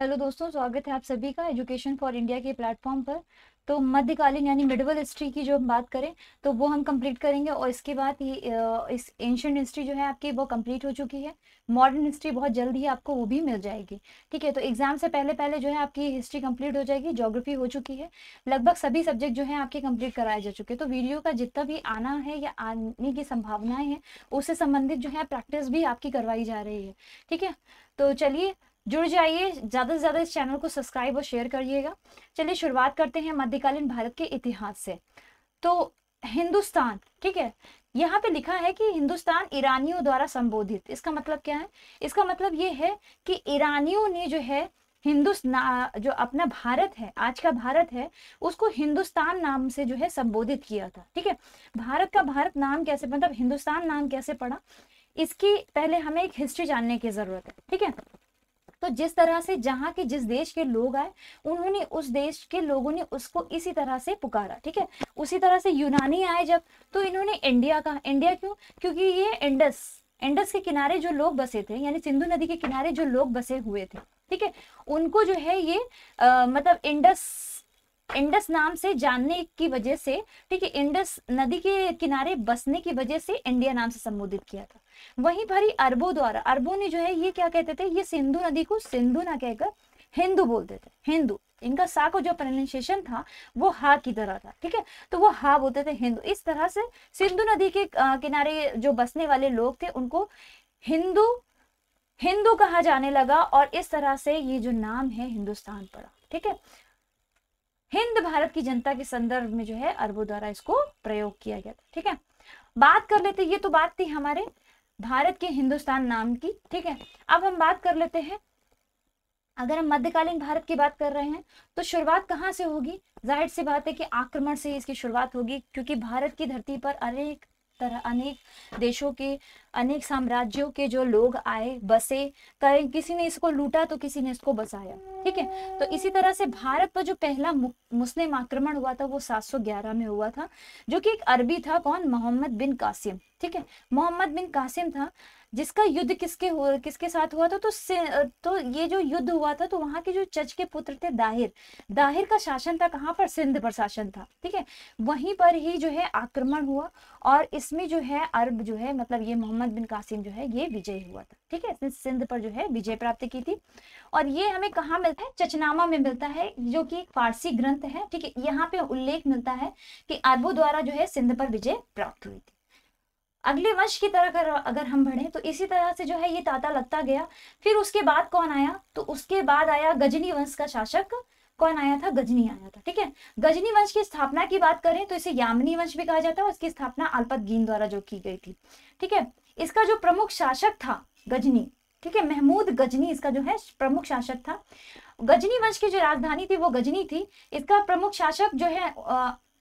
Hello दोस्तों, स्वागत है आप सभी का एजुकेशन फॉर इंडिया के प्लेटफॉर्म पर। तो मध्यकालीन यानी मिडिवल हिस्ट्री की जो हम बात करें तो वो हम कंप्लीट करेंगे, और इसके बाद ये इस एंशिएंट हिस्ट्री जो है आपकी वो कंप्लीट हो चुकी है। मॉडर्न हिस्ट्री बहुत जल्द ही आपको वो भी मिल जाएगी। ठीक है, तो एग्जाम से पहले पहले जो है आपकी हिस्ट्री कंप्लीट हो जाएगी। ज्योग्राफी हो चुकी है, लगभग सभी सब्जेक्ट जो है आपके कंप्लीट कराए जा चुके हैं। तो वीडियो का जितना भी आना है या आने की संभावनाएं हैं उससे संबंधित जो है प्रैक्टिस भी आपकी करवाई जा रही है। ठीक है, तो चलिए जुड़ जाइए, ज़्यादा से ज़्यादा इस चैनल को सब्सक्राइब और शेयर करिएगा। चलिए शुरुआत करते हैं मध्यकालीन भारत के इतिहास से। तो हिंदुस्तान, ठीक है, यहाँ पे लिखा है कि हिंदुस्तान ईरानियों द्वारा संबोधित। इसका मतलब क्या है? इसका मतलब ये है कि ईरानियों ने जो है हिंदुस्तान, जो अपना भारत है, आज का भारत है, उसको हिंदुस्तान नाम से जो है संबोधित किया था। ठीक है, भारत का भारत नाम कैसे, मतलब हिंदुस्तान नाम कैसे पड़ा, इसकी पहले हमें एक हिस्ट्री जानने की जरूरत है। ठीक है, तो जिस तरह से जहाँ के जिस देश के लोग आए, उन्होंने उस देश के लोगों ने उसको इसी तरह से पुकारा। ठीक है, उसी तरह से यूनानी आए जब, तो इन्होंने इंडिया कहा। इंडिया क्यों? क्योंकि ये इंडस इंडस के किनारे जो लोग बसे थे, यानी सिंधु नदी के किनारे जो लोग बसे हुए थे, ठीक है, उनको जो है ये मतलब इंडस इंडस नाम से जानने की वजह से, ठीक है, इंडस नदी के किनारे बसने की वजह से इंडिया नाम से संबोधित किया था। वहीं पर ही अरबों द्वारा, अरबों ने जो है ये क्या कहते थे, ये सिंधु नदी को सिंधु ना कहकर हिंदू बोलते थे। हिंदू, इनका सा को जो प्रोनाउंसिएशन था वो हा की तरह था। ठीक है, तो वो हा बोलते थे, हिंदू। इस तरह से सिंधु नदी के किनारे जो बसने वाले लोग थे उनको हिंदू हिंदू कहा जाने लगा, और इस तरह से ये जो नाम है हिंदुस्तान पड़ा। ठीक है, हिंद भारत की जनता के संदर्भ में जो है अरबों द्वारा इसको प्रयोग किया गया था। ठीक है, बात कर लेते, ये तो बात थी हमारे भारत के हिंदुस्तान नाम की। ठीक है, अब हम बात कर लेते हैं, अगर हम मध्यकालीन भारत की बात कर रहे हैं तो शुरुआत कहाँ से होगी? जाहिर सी बात है कि आक्रमण से इसकी शुरुआत होगी, क्योंकि भारत की धरती पर अनेक देशों के, अनेक साम्राज्यों के जो लोग आए, बसे, किसी ने इसको लूटा तो किसी ने इसको बसाया। ठीक है, तो इसी तरह से भारत पर जो पहला मुस्लिम आक्रमण हुआ था वो 711 में हुआ था, जो कि एक अरबी था। कौन? मोहम्मद बिन कासिम। ठीक है, मोहम्मद बिन कासिम था, जिसका युद्ध किसके साथ हुआ था? तो ये जो युद्ध हुआ था, तो वहां के जो जज के पुत्र थे दाहिर, दाहिर का शासन था। कहाँ पर? सिंध पर शासन था। ठीक है, वहीं पर ही जो है आक्रमण हुआ, और इसमें जो है अरब जो है, मतलब ये मोहम्मद बिन कासिम जो है ये विजय हुआ था। ठीक है, इसने सिंध पर जो है विजय प्राप्त की थी, और ये हमें कहाँ मिलता है? चचनामा में मिलता है, जो कि एक फारसी ग्रंथ है। ठीक है, यहाँ पे उल्लेख मिलता है कि अरबों द्वारा जो है सिंध पर विजय प्राप्त हुई थी। अगले वंश की तरह अगर हम बढ़े तो इसी तरह से जो है ये ताता लगता गया। फिर उसके बाद कौन आया? तो उसके बाद आया गजनी वंश का शासक। कौन आया था? गजनी आया था। ठीक है, गजनी वंश की स्थापना की बात करें तो इसे यामनी वंश भी कहा जाता है, उसकी स्थापना अल्पतगीन द्वारा जो की गई थी। ठीक है, इसका जो प्रमुख शासक था गजनी, ठीक है, महमूद गजनी इसका जो है प्रमुख शासक था। गजनी वंश की जो राजधानी थी वो गजनी थी। इसका प्रमुख शासक जो है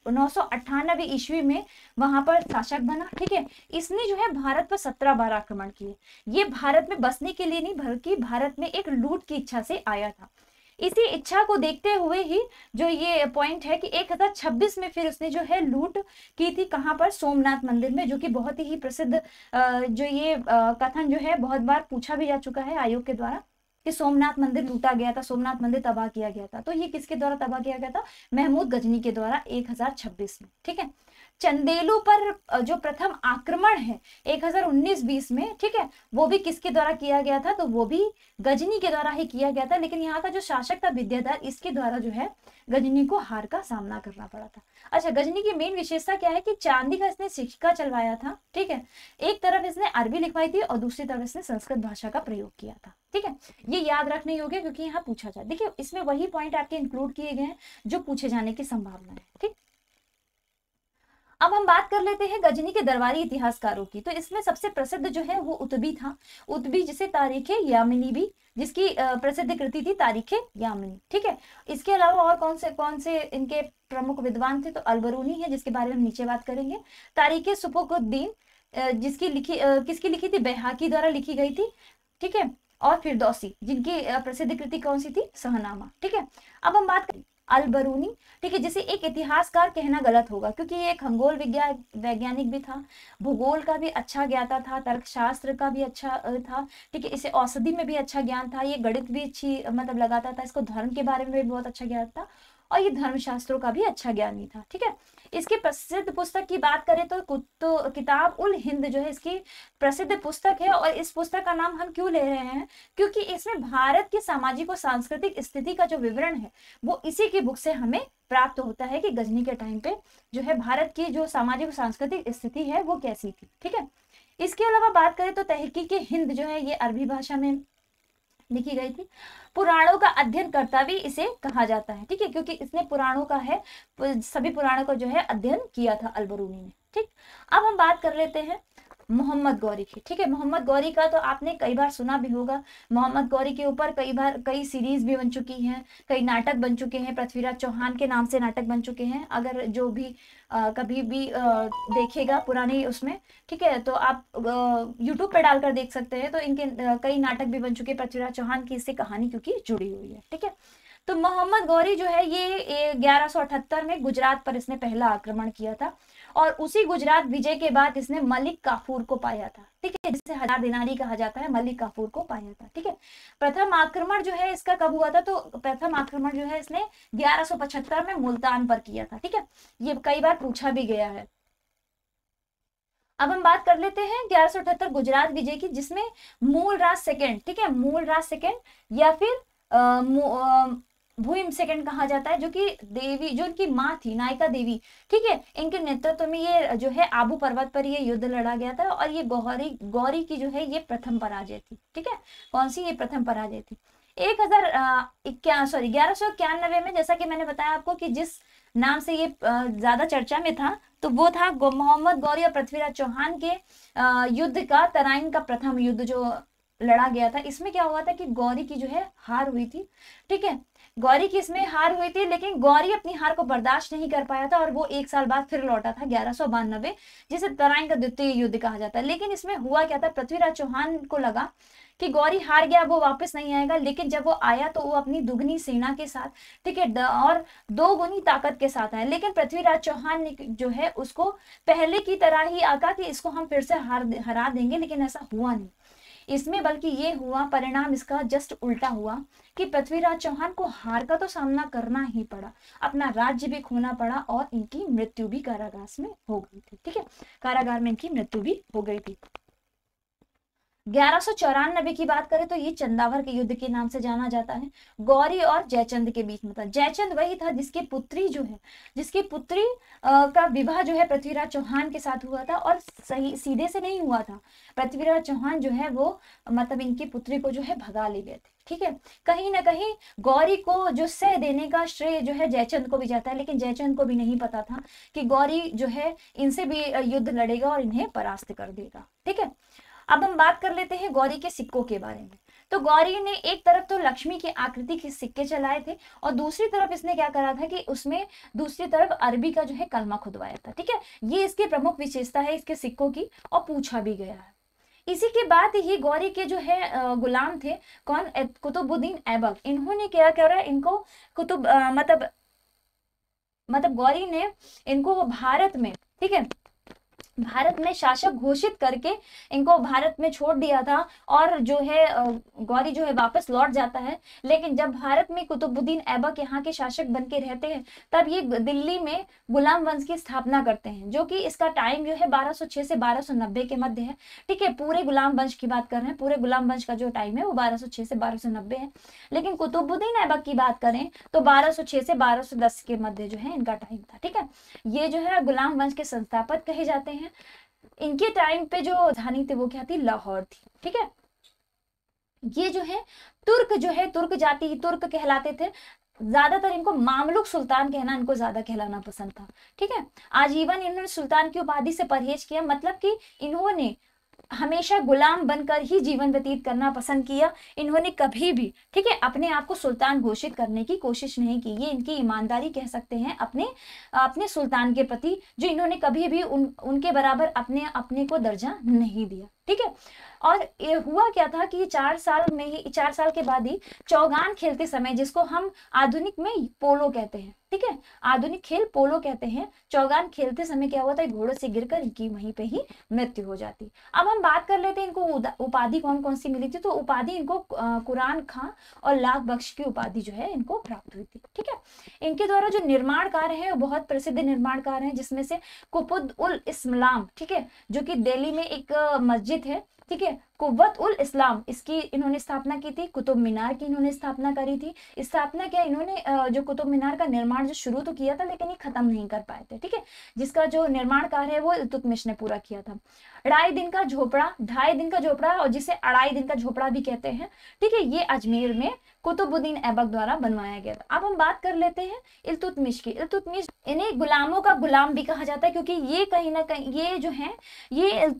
998 ईस्वी में वहां पर शासक बना। ठीक है, इसने जो है भारत पर 17 बार आक्रमण किए। ये भारत में बसने के लिए नहीं, बल्कि भारत में एक लूट की इच्छा से आया था। इसी इच्छा को देखते हुए ही जो ये पॉइंट है कि 1026 में फिर उसने जो है लूट की थी। कहाँ पर? सोमनाथ मंदिर में, जो कि बहुत ही प्रसिद्ध जो ये कथन जो है बहुत बार पूछा भी जा चुका है आयोग के द्वारा, कि सोमनाथ मंदिर लूटा गया था, सोमनाथ मंदिर तबाह किया गया था। तो ये किसके द्वारा तबाह किया गया था? महमूद गजनी के द्वारा 1026 में। ठीक है, चंदेलू पर जो प्रथम आक्रमण है 1019-20 में, ठीक है, वो भी किसके द्वारा किया गया था? तो वो भी गजनी के द्वारा ही किया गया था। लेकिन यहाँ का जो शासक था विद्याधर, इसके द्वारा जो है गजनी को हार का सामना करना पड़ा था। अच्छा, गजनी की मेन विशेषता क्या है? कि चांदी का इसने सिक्का चलवाया था। ठीक है, एक तरफ इसने अरबी लिखवाई थी और दूसरी तरफ इसने संस्कृत भाषा का प्रयोग किया था। ठीक है, ये याद रखने योग्य, क्योंकि यहाँ पूछा जाए। देखिए, इसमें वही पॉइंट आपके इंक्लूड किए गए हैं जो पूछे जाने की संभावना है। ठीक, अब हम बात कर लेते हैं गजनी के दरबारी इतिहासकारों की। तो इसमें सबसे प्रसिद्ध जो है वो उतबी था। उतबी, जिसे तारीखे यामिनी भी, जिसकी प्रसिद्ध कृति थी तारीखे यामिनी। ठीक है, इसके अलावा और कौन से इनके प्रमुख विद्वान थे? तो अलबरूनी है, जिसके बारे में हम नीचे बात करेंगे। तारीखे सुबुकुद्दीन, किसकी लिखी थी? बैहाकी द्वारा लिखी गई थी। ठीक है, और फिरदौसी, जिनकी प्रसिद्ध कृति कौन सी थी? सहनामा। ठीक है, अब हम बात करें अल बरूनी, ठीक है, जिसे एक इतिहासकार कहना गलत होगा क्योंकि ये एक खगोल वैज्ञानिक भी था, भूगोल का भी अच्छा ज्ञाता था, तर्कशास्त्र का भी अच्छा था, ठीक है, इसे औषधि में भी अच्छा ज्ञान था, ये गणित भी अच्छी मतलब लगाता था, इसको धर्म के बारे में भी बहुत अच्छा ज्ञान था और ये धर्मशास्त्रों का भी अच्छा ज्ञानी था, ठीक है। इसकी प्रसिद्ध पुस्तक की बात करें तो किताब उल हिंद जो है इसकी प्रसिद्ध पुस्तक है। और इस पुस्तक का नाम हम क्यों ले रहे हैं, क्योंकि इसमें भारत की सामाजिक और सांस्कृतिक स्थिति का जो विवरण है वो इसी की बुक से हमें प्राप्त होता है कि गजनी के टाइम पे जो है भारत की जो सामाजिक और सांस्कृतिक स्थिति है वो कैसी थी, ठीक है। इसके अलावा बात करें तो तहकीक हिंद जो है ये अरबी भाषा में लिखी गई थी। पुराणों का अध्ययन करता भी इसे कहा जाता है, ठीक है, क्योंकि इसने पुराणों का है सभी पुराणों का जो है अध्ययन किया था अल-बरूनी ने, ठीक। अब हम बात कर लेते हैं मोहम्मद गौरी की, ठीक है। मोहम्मद गौरी का तो आपने कई बार सुना भी होगा। मोहम्मद गौरी के ऊपर कई सीरीज भी बन चुकी हैं, कई नाटक बन चुके हैं, पृथ्वीराज चौहान के नाम से नाटक बन चुके हैं। अगर जो भी कभी भी देखेगा पुरानी उसमें, ठीक है, तो आप यूट्यूब पे डालकर देख सकते हैं। तो इनके कई नाटक भी बन चुके हैं पृथ्वीराज चौहान की, इससे कहानी क्योंकि जुड़ी हुई है, ठीक है। तो मोहम्मद गौरी जो है ये 1178 में गुजरात पर इसने पहला आक्रमण किया था और उसी गुजरात विजय के बाद इसने मलिक काफूर को पाया था, ठीक है, जिसे 1000 दिनारी कहा जाता है, मलिक काफूर को पाया था, ठीक है। प्रथम आक्रमण जो है इसका कब हुआ था, तो प्रथम आक्रमण जो है इसने 1175 में मुल्तान पर किया था, ठीक है। ये कई बार पूछा भी गया है। अब हम बात कर लेते हैं 1178 गुजरात विजय की, जिसमें मूलराज सेकंड, ठीक है, मूलराज सेकंड या फिर भूइम सेकंड कहा जाता है, जो कि देवी जो उनकी माँ थी नायिका देवी, ठीक है, इनके नेतृत्व में ये जो है आबू पर्वत पर ये युद्ध लड़ा गया था और ये गौरी की जो है ये प्रथम पराजय थी, ठीक है। कौन सी, ये प्रथम पराजय थी। 1191 में, जैसा कि मैंने बताया आपको कि जिस नाम से ये ज्यादा चर्चा में था तो वो था मोहम्मद गौरी और पृथ्वीराज चौहान के युद्ध का, तराइन का प्रथम युद्ध जो लड़ा गया था। इसमें क्या हुआ था कि गौरी की जो है हार हुई थी, ठीक है, गौरी की इसमें हार हुई थी, लेकिन गौरी अपनी हार को बर्दाश्त नहीं कर पाया था और वो 1 साल बाद फिर लौटा था 1192, जिसे तराइन का द्वितीय युद्ध कहा जाता है। लेकिन इसमें हुआ क्या था, पृथ्वीराज चौहान को लगा कि गौरी हार गया, वो वापस नहीं आएगा, लेकिन जब वो आया तो वो अपनी दुगनी सेना के साथ, ठीक है, और 2 गुनी ताकत के साथ आया। लेकिन पृथ्वीराज चौहान ने जो है उसको पहले की तरह ही आका कि इसको हम फिर से हरा देंगे, लेकिन ऐसा हुआ नहीं इसमें, बल्कि ये हुआ परिणाम इसका जस्ट उल्टा हुआ कि पृथ्वीराज चौहान को हार का तो सामना करना ही पड़ा, अपना राज्य भी खोना पड़ा और इनकी मृत्यु भी कारागार में हो गई थी, ठीक है, कारागार में इनकी मृत्यु भी हो गई थी। 1194 की बात करें तो ये चंदावर के युद्ध के नाम से जाना जाता है, गौरी और जयचंद के बीच में था। जयचंद वही था जिसकी पुत्री का विवाह जो है पृथ्वीराज चौहान के साथ हुआ था और सही सीधे से नहीं हुआ था। पृथ्वीराज चौहान जो है वो मतलब इनकी पुत्री को जो है भगा ले गए थे, ठीक है। कहीं ना कहीं गौरी को जो सह देने का श्रेय जो है जयचंद को भी जाता है, लेकिन जयचंद को भी नहीं पता था कि गौरी जो है इनसे भी युद्ध लड़ेगा और इन्हें परास्त कर देगा, ठीक है। अब हम बात कर लेते हैं गौरी के सिक्कों के बारे में। तो गौरी ने एक तरफ तो लक्ष्मी की आकृति के सिक्के चलाए थे और दूसरी तरफ इसने क्या करा था कि उसमें दूसरी तरफ अरबी का जो है कलमा खुदवाया था, ठीक है। ये इसकी प्रमुख विशेषता है इसके सिक्कों की और पूछा भी गया है। इसी के बाद ही गौरी के जो है गुलाम थे कौन, कुतुबुद्दीन ऐबक। इन्होंने क्या करा, इनको मतलब गौरी ने इनको भारत में, ठीक है, भारत में शासक घोषित करके इनको भारत में छोड़ दिया था और जो है गौरी जो है वापस लौट जाता है। लेकिन जब भारत में कुतुबुद्दीन ऐबक यहाँ के शासक बन के रहते हैं तब ये दिल्ली में गुलाम वंश की स्थापना करते हैं, जो कि इसका टाइम जो है 1206 से 1290 के मध्य है, ठीक है। पूरे गुलाम वंश की बात कर रहे हैं, पूरे गुलाम वंश का जो टाइम है वो 1206 से 1290 है। लेकिन कुतुबुद्दीन ऐबक की बात करें तो 1206 से 1210 के मध्य जो है इनका टाइम था, ठीक है। ये जो है गुलाम वंश के संस्थापक कहे जाते हैं। इनके टाइम पे जो राजधानी थी वो क्या थी, लाहौर थी, ठीक है। ये जो है तुर्क जाति तुर्क कहलाते थे। ज्यादातर इनको मामलुक सुल्तान कहना इनको ज्यादा कहलाना पसंद था, ठीक है। आजीवन इन्होंने सुल्तान की उपाधि से परहेज किया, मतलब कि इन्होंने हमेशा गुलाम बनकर ही जीवन व्यतीत करना पसंद किया। इन्होंने कभी भी, ठीक है, अपने आप को सुल्तान घोषित करने की कोशिश नहीं की। ये इनकी ईमानदारी कह सकते हैं अपने सुल्तान के प्रति, जो इन्होंने कभी भी उनके बराबर अपने को दर्जा नहीं दिया, ठीक है। और ये हुआ क्या था कि 4 साल के बाद ही चौगान खेलते समय, जिसको हम आधुनिक में पोलो कहते हैं, ठीक है, आधुनिक खेल पोलो कहते हैं, चौगान खेलते समय क्या हुआ था, घोड़े से गिरकर इनकी वहीं पे ही मृत्यु हो जाती। अब हम बात कर लेते हैं इनको उपाधि कौन कौन सी मिली थी। तो उपाधि इनको कुरान खां और लाख बख्श की उपाधि जो है इनको प्राप्त हुई थी, ठीक है। इनके द्वारा जो निर्माण कार्य है वो बहुत प्रसिद्ध निर्माण कार्य है, जिसमें से कुतुब उल इस्लाम, ठीक है, जो कि दिल्ली में एक मस्जिद है, ठीक है, कुव्वत उल इस्लाम, इसकी इन्होंने स्थापना की थी। कुतुब मीनार की इन्होंने स्थापना करी थी। स्थापना क्या, इन्होंने जो कुतुब मीनार का निर्माण जो शुरू तो किया था, लेकिन ये खत्म नहीं कर पाए थे, ठीक है, जिसका जो निर्माण कार्य है वो इल्तुतमिश ने पूरा किया था। 2.5 दिन का झोपड़ा और जिसे 2.5 दिन का झोपड़ा भी कहते हैं, ठीक है, ये अजमेर में कुतुबुद्दीन ऐबक द्वारा बनवाया गया था। अब हम बात कर लेते हैं इल्तुतमिश की। इल्तुतमिश, इन्हें गुलामों का गुलाम भी कहा जाता है, क्योंकि ये कहीं ना कहीं ये जो है ये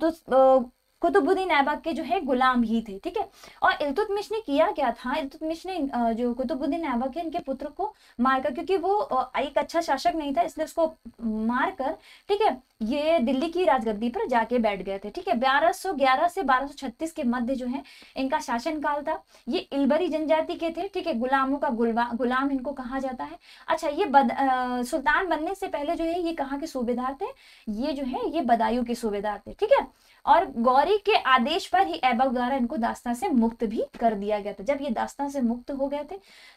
कुतुबुद्दीन ऐबक के जो है गुलाम ही थे, ठीक है। और इल्तुतमिश ने किया क्या था, इल्तुतमिश ने जो कुतुबुद्दीन ऐबक है इनके पुत्र को मारकर, क्योंकि वो एक अच्छा शासक नहीं था, इसलिए उसको मारकर, ठीक है, ये दिल्ली की राजगद्दी पर जाके बैठ गए थे, ठीक है। 1211 से 1236 के मध्य जो है इनका शासन काल था। ये इल्बरी जनजाति के थे, ठीक है, गुलामों का गुलाम इनको कहा जाता है। अच्छा, ये सुल्तान बनने से पहले जो है ये कहाँ के सूबेदार थे, ये जो है ये बदायूं के सूबेदार थे, ठीक है। और गौरी के आदेश पर ही ऐबक द्वारा इनको दास्तां से मुक्त भी कर दिया गया था, जब ये दास्तां से मुक्त हो गए थे।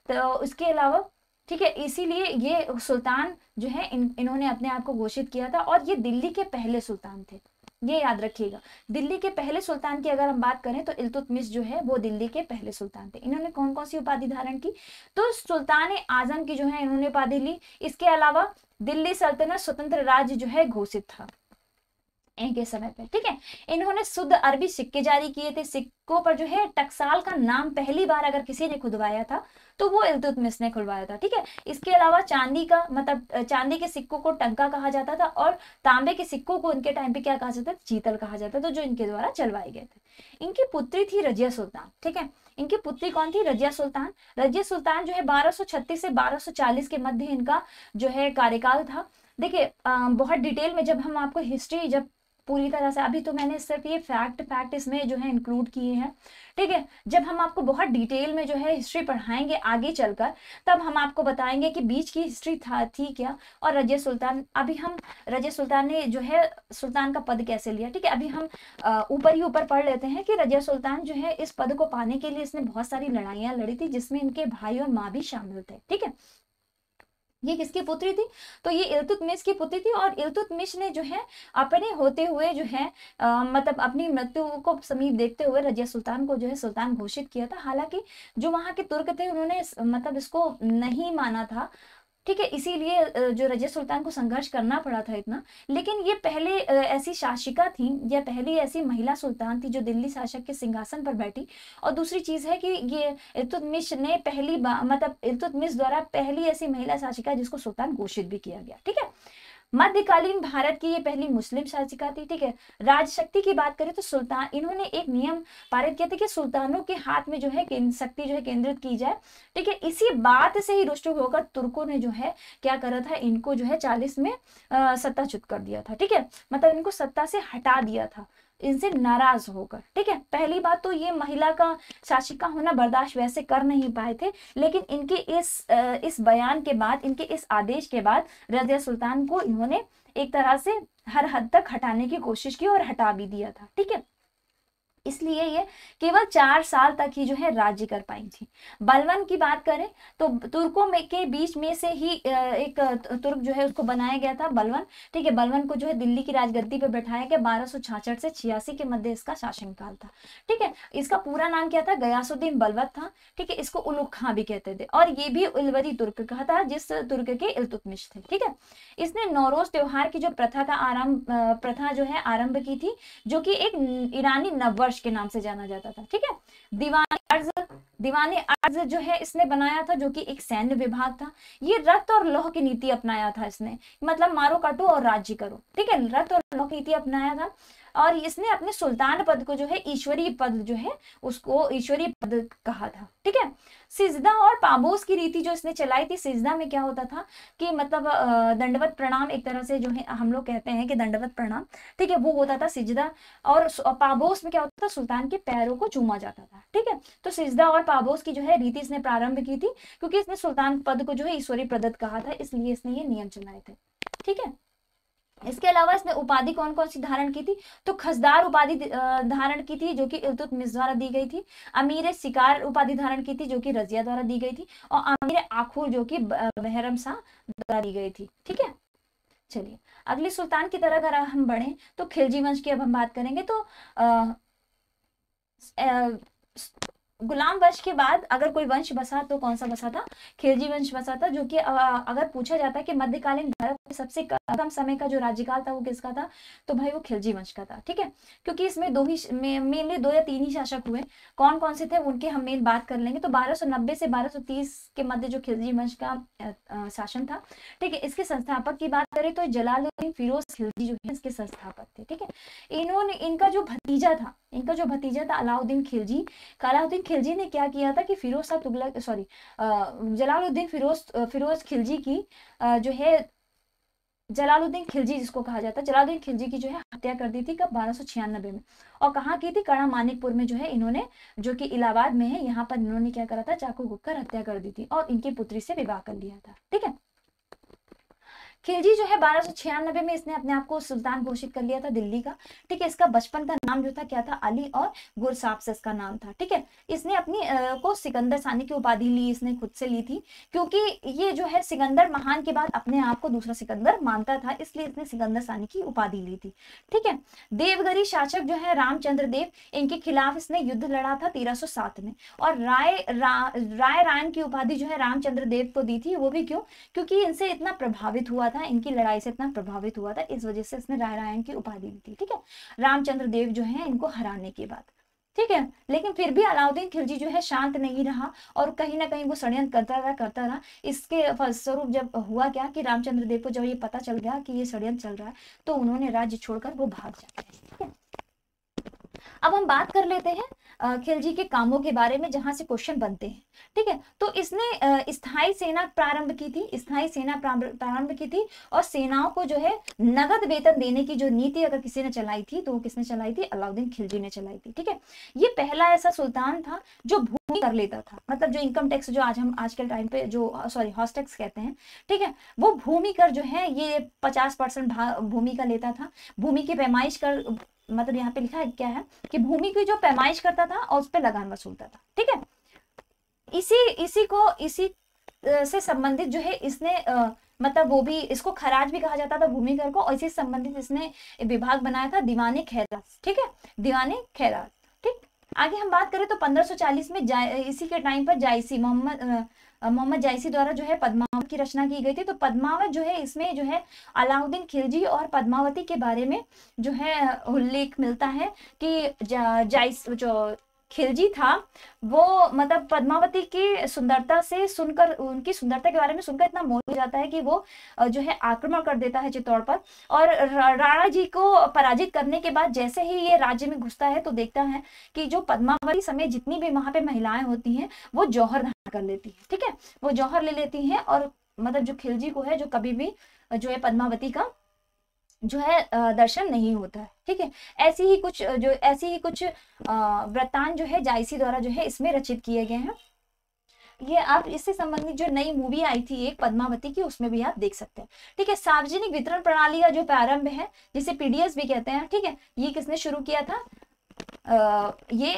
तो इसके अलावा, ठीक है, इसीलिए ये सुल्तान जो है इन्होंने अपने आप को घोषित किया था, और ये दिल्ली के पहले सुल्तान थे, ये याद रखिएगा। दिल्ली के पहले सुल्तान की अगर हम बात करें तो इल्तुतमिश जो है वो दिल्ली के पहले सुल्तान थे। इन्होंने कौन कौन सी उपाधि धारण की, तो सुल्तान आजम की जो है इन्होंने उपाधि ली। इसके अलावा दिल्ली सल्तनत स्वतंत्र राज्य जो है घोषित था इनके समय पे, ठीक है। इन्होंने शुद्ध अरबी सिक्के जारी किए थे। सिक्कों पर जो है टकसाल का नाम पहली बार अगर किसी ने खुदवाया था तो वो इल्तुतमिश ने खुलवाया था, ठीक है। इसके अलावा चांदी का मतलब चांदी के सिक्कों को टंका कहा जाता था, और तांबे के सिक्कों को उनके टाइम पे क्या कहा जाता था, चीतल कहा जाता था, जो इनके द्वारा चलवाए गए थे। इनकी पुत्री थी रजिया सुल्तान, ठीक है। इनकी पुत्री कौन थी, रजिया सुल्तान। रजिया सुल्तान जो है 1236 से 1240 के मध्य इनका जो है कार्यकाल था। देखिए बहुत डिटेल में जब हम आपको हिस्ट्री जब पूरी तरह से, अभी तो मैंने सिर्फ ये फैक्ट इसमें जो है इंक्लूड किए हैं, ठीक है। जब हम आपको बहुत डिटेल में जो है हिस्ट्री पढ़ाएंगे आगे चलकर, तब हम आपको बताएंगे कि बीच की हिस्ट्री थी क्या, और रजिया सुल्तान, अभी हम रजिया सुल्तान ने जो है सुल्तान का पद कैसे लिया, ठीक है। अभी हम ऊपर ही ऊपर पढ़ लेते हैं कि रजिया सुल्तान जो है इस पद को पाने के लिए इसने बहुत सारी लड़ाइयां लड़ी थी, जिसमें इनके भाई और माँ भी शामिल थे, ठीक है। ये किसकी पुत्री थी, तो ये इल्तुतमिश की पुत्री थी। और इल्तुतमिश ने जो है अपने होते हुए जो है मतलब अपनी मृत्यु को समीप देखते हुए रजिया सुल्तान को जो है सुल्तान घोषित किया था। हालांकि जो वहां के तुर्क थे उन्होंने मतलब इसको नहीं माना था, ठीक है, इसीलिए जो रजिया सुल्तान को संघर्ष करना पड़ा था इतना। लेकिन ये पहले ऐसी शासिका थी, या पहली ऐसी महिला सुल्तान थी जो दिल्ली शासक के सिंहासन पर बैठी। और दूसरी चीज है कि ये इल्तुतमिश ने मतलब इल्तुतमिश द्वारा पहली ऐसी महिला शासिका जिसको सुल्तान घोषित भी किया गया, ठीक है। मध्यकालीन भारत की ये पहली मुस्लिम शासिका थी, ठीक है। राजशक्ति की बात करें तो सुल्तान, इन्होंने एक नियम पारित किया था कि सुल्तानों के हाथ में जो है शक्ति जो है केंद्रित की जाए, ठीक है। इसी बात से ही रुष्ट होकर तुर्कों ने जो है क्या करा था, इनको जो है 40 में सत्ताच्युत कर दिया था, ठीक है, मतलब इनको सत्ता से हटा दिया था इनसे नाराज होकर, ठीक है। पहली बात तो ये महिला का शासिका होना बर्दाश्त वैसे कर नहीं पाए थे, लेकिन इनके इस बयान के बाद, इनके इस आदेश के बाद रजिया सुल्तान को इन्होंने एक तरह से हर हद तक हटाने की कोशिश की और हटा भी दिया था, ठीक है। इसलिए ये केवल 4 साल तक ही जो है राज्य कर पाई थी। बलवन की बात करें तो तुर्कों में के बीच में से ही एक तुर्क जो है उसको बनाया गया था बलवन, ठीक है। बलवन को जो है दिल्ली की राजगद्दी पर बैठाया गया 1266 से 86 के मध्य इसका शासनकाल था, ठीक है। इसका पूरा नाम क्या था, गयासुद्दीन बलवत था, ठीक है। इसको उलुग खां भी कहते थे, और ये भी उलवरी तुर्क का था, जिस तुर्क के इल्तुतमिश थे, ठीक है। इसने नौरोज त्योहार की जो प्रथा जो है आरंभ की थी, जो कि एक ईरानी नववर्ष के नाम से जाना जाता था, ठीक है। दीवाने अर्ज जो है इसने बनाया था, जो कि एक सैन्य विभाग था। ये रक्त और लौह की नीति अपनाया था इसने, मतलब मारो काटो और राज्य करो, ठीक है। रक्त और लौह की नीति अपनाया था। और इसने अपने सुल्तान पद को जो है ईश्वरीय पद जो है उसको ईश्वरीय पद कहा था। ठीक है, सिजदा और पाबोस की रीति जो इसने चलाई थी, सिजदा में क्या होता था कि मतलब दंडवत प्रणाम, एक तरह से जो है हम लोग कहते हैं कि दंडवत प्रणाम, ठीक है, वो होता था सिजदा। और पाबोस में क्या होता था, सुल्तान के पैरों को चूमा जाता था। ठीक है, तो सिजदा और पाबोस की जो है रीति इसने प्रारंभ की थी, क्योंकि इसने सुल्तान पद को जो है ईश्वरीय प्रदत्त कहा था, इसलिए इसने ये नियम चलाए थे। ठीक है, इसके अलावा इसने उपाधि कौन कौन सी धारण की थी, तो खसदार उपाधि धारण की थी, जो कि इल्तुतमिश द्वारा दी गई थी। अमीर शिकार उपाधि धारण की थी, जो कि रजिया द्वारा दी गई थी। और अमीर आखुर, जो कि बहरम शाह द्वारा दी गई थी। ठीक है, चलिए अगले सुल्तान की तरह अगर हम बढ़े तो खिलजी वंश की अब हम बात करेंगे। तो गुलाम वंश के बाद अगर कोई वंश बसा तो कौन सा बसा था, खिलजी वंश बसा था, जो कि अगर पूछा जाता है कि मध्यकालीन भारत में सबसे कम समय का जो राज्यकाल था वो किसका था, तो भाई वो खिलजी वंश का था। ठीक है, क्योंकि इसमें मेनली 2 या 3 ही शासक हुए। कौन कौन से थे उनके हम मेन बात कर लेंगे। तो 1290 से 1230 के मध्य जो खिलजी वंश का शासन था। ठीक है, इसके संस्थापक की बात करें तो जलालुद्दीन फिरोज खिलजी जो है इसके संस्थापक थे। ठीक है, इनका जो भतीजा था अलाउद्दीन खिलजी, अलाउद्दीन खिलजी ने क्या किया था कि फिरोज शाह तुगलक जलालुद्दीन फिरोज खिलजी की जो है जलालुद्दीन खिलजी जिसको कहा जाता है, जलालुद्दीन खिलजी की जो है हत्या कर दी थी कब, 1296 में। और कहाँ की थी, कड़ा मानिकपुर में जो है इन्होंने, जो कि इलाहाबाद में है, यहाँ पर इन्होंने क्या करा था, चाकू घुसकर हत्या कर दी थी और इनकी पुत्री से विवाह कर लिया था। ठीक है, खिलजी जो है 1296 में इसने अपने आप को सुल्तान घोषित कर लिया था दिल्ली का। ठीक है, इसका बचपन का नाम जो था क्या था, अली, और गुरसाब से इसका नाम था। ठीक है, इसने अपनी को सिकंदर सानी की उपाधि ली, इसने खुद से ली थी, क्योंकि ये जो है सिकंदर महान के बाद अपने आप को दूसरा सिकंदर मानता था, इसलिए इसने सिकंदर सानी की उपाधि ली थी। ठीक है, देवगिरी शासक जो है रामचंद्र देव, इनके खिलाफ इसने युद्ध लड़ा था 1307 में। और रायन की उपाधि जो है रामचंद्र देव को दी थी, वो भी क्यों, क्योंकि इनसे इतना प्रभावित हुआ था, इनकी लड़ाई से इतना प्रभावित हुआ था, इस वजह से इसने रायन की उपाधि दी थी। ठीक है, रामचंद्र देव जो है इनको हराने के बाद। ठीक है, लेकिन फिर भी अलाउद्दीन खिलजी जो है शांत नहीं रहा और कहीं ना कहीं वो षड्यंत्र करता रहा। इसके फलस्वरूप जब हुआ क्या कि रामचंद्र देव को जब ये पता चल गया कि ये षड्यंत्र चल रहा है, तो उन्होंने राज्य छोड़कर वो भाग जाते हैं। ठीक है, अब हम बात कर लेते हैं खिलजी के कामों के बारे में, जहां से क्वेश्चन बनते हैं। ठीक है, तो इसने स्थायी सेना प्रारंभ की थी, और सेनाओं को जो है नगद वेतन देने की जो नीति अगर किसी ने चलाई थी तो वो किसने चलाई थी, अलाउद्दीन खिलजी ने चलाई थी। ठीक है, ये पहला ऐसा सुल्तान था जो भूमि कर लेता था, मतलब जो इनकम टैक्स जो आज के टाइम पे जो हॉस टैक्स कहते हैं। ठीक है, वो भूमि कर जो है ये 50% भूमि का लेता था। भूमि की पैमाइश कर, मतलब यहाँ पे लिखा है क्या है कि भूमि की जो पैमाइश करता था और उस पर लगान वसूलता था। ठीक है, इसी से संबंधित जो है इसने मतलब वो भी, इसको खराज भी कहा जाता था भूमि कर को, और इसी संबंधित इसने विभाग बनाया था दीवाने खैरात। ठीक है, दीवाने खैरात। ठीक, आगे हम बात करें तो 1540 में इसी के टाइम पर जायसी मोहम्मद जायसी द्वारा जो है पद्मावत की रचना की गई थी। तो पद्मावत जो है इसमें जो है अलाउद्दीन खिलजी और पद्मावती के बारे में जो है उल्लेख मिलता है कि जो खिलजी था वो मतलब पद्मावती की सुंदरता से सुनकर, उनकी सुंदरता के बारे में सुनकर इतना मोहित हो जाता है कि वो जो है आक्रमण कर देता है चित्तौड़ पर। और राणा जी को पराजित करने के बाद जैसे ही ये राज्य में घुसता है तो देखता है कि जो पद्मावती समेत जितनी भी वहां पे महिलाएं होती हैं वो जौहर धारण कर लेती है। ठीक है, वो जौहर ले लेती हैं, और मतलब जो खिलजी को है जो कभी भी जो है पद्मावती का जो है दर्शन नहीं होता है। ठीक है, ऐसी ही कुछ वृत्तांत जो है जायसी द्वारा जो है इसमें रचित किए गए हैं। ये आप इससे संबंधित जो नई मूवी आई थी एक पद्मावती की, उसमें भी आप देख सकते हैं। ठीक है, सार्वजनिक वितरण प्रणाली का जो प्रारंभ है जिसे पीडीएस भी कहते हैं। ठीक है, ये किसने शुरू किया था, ये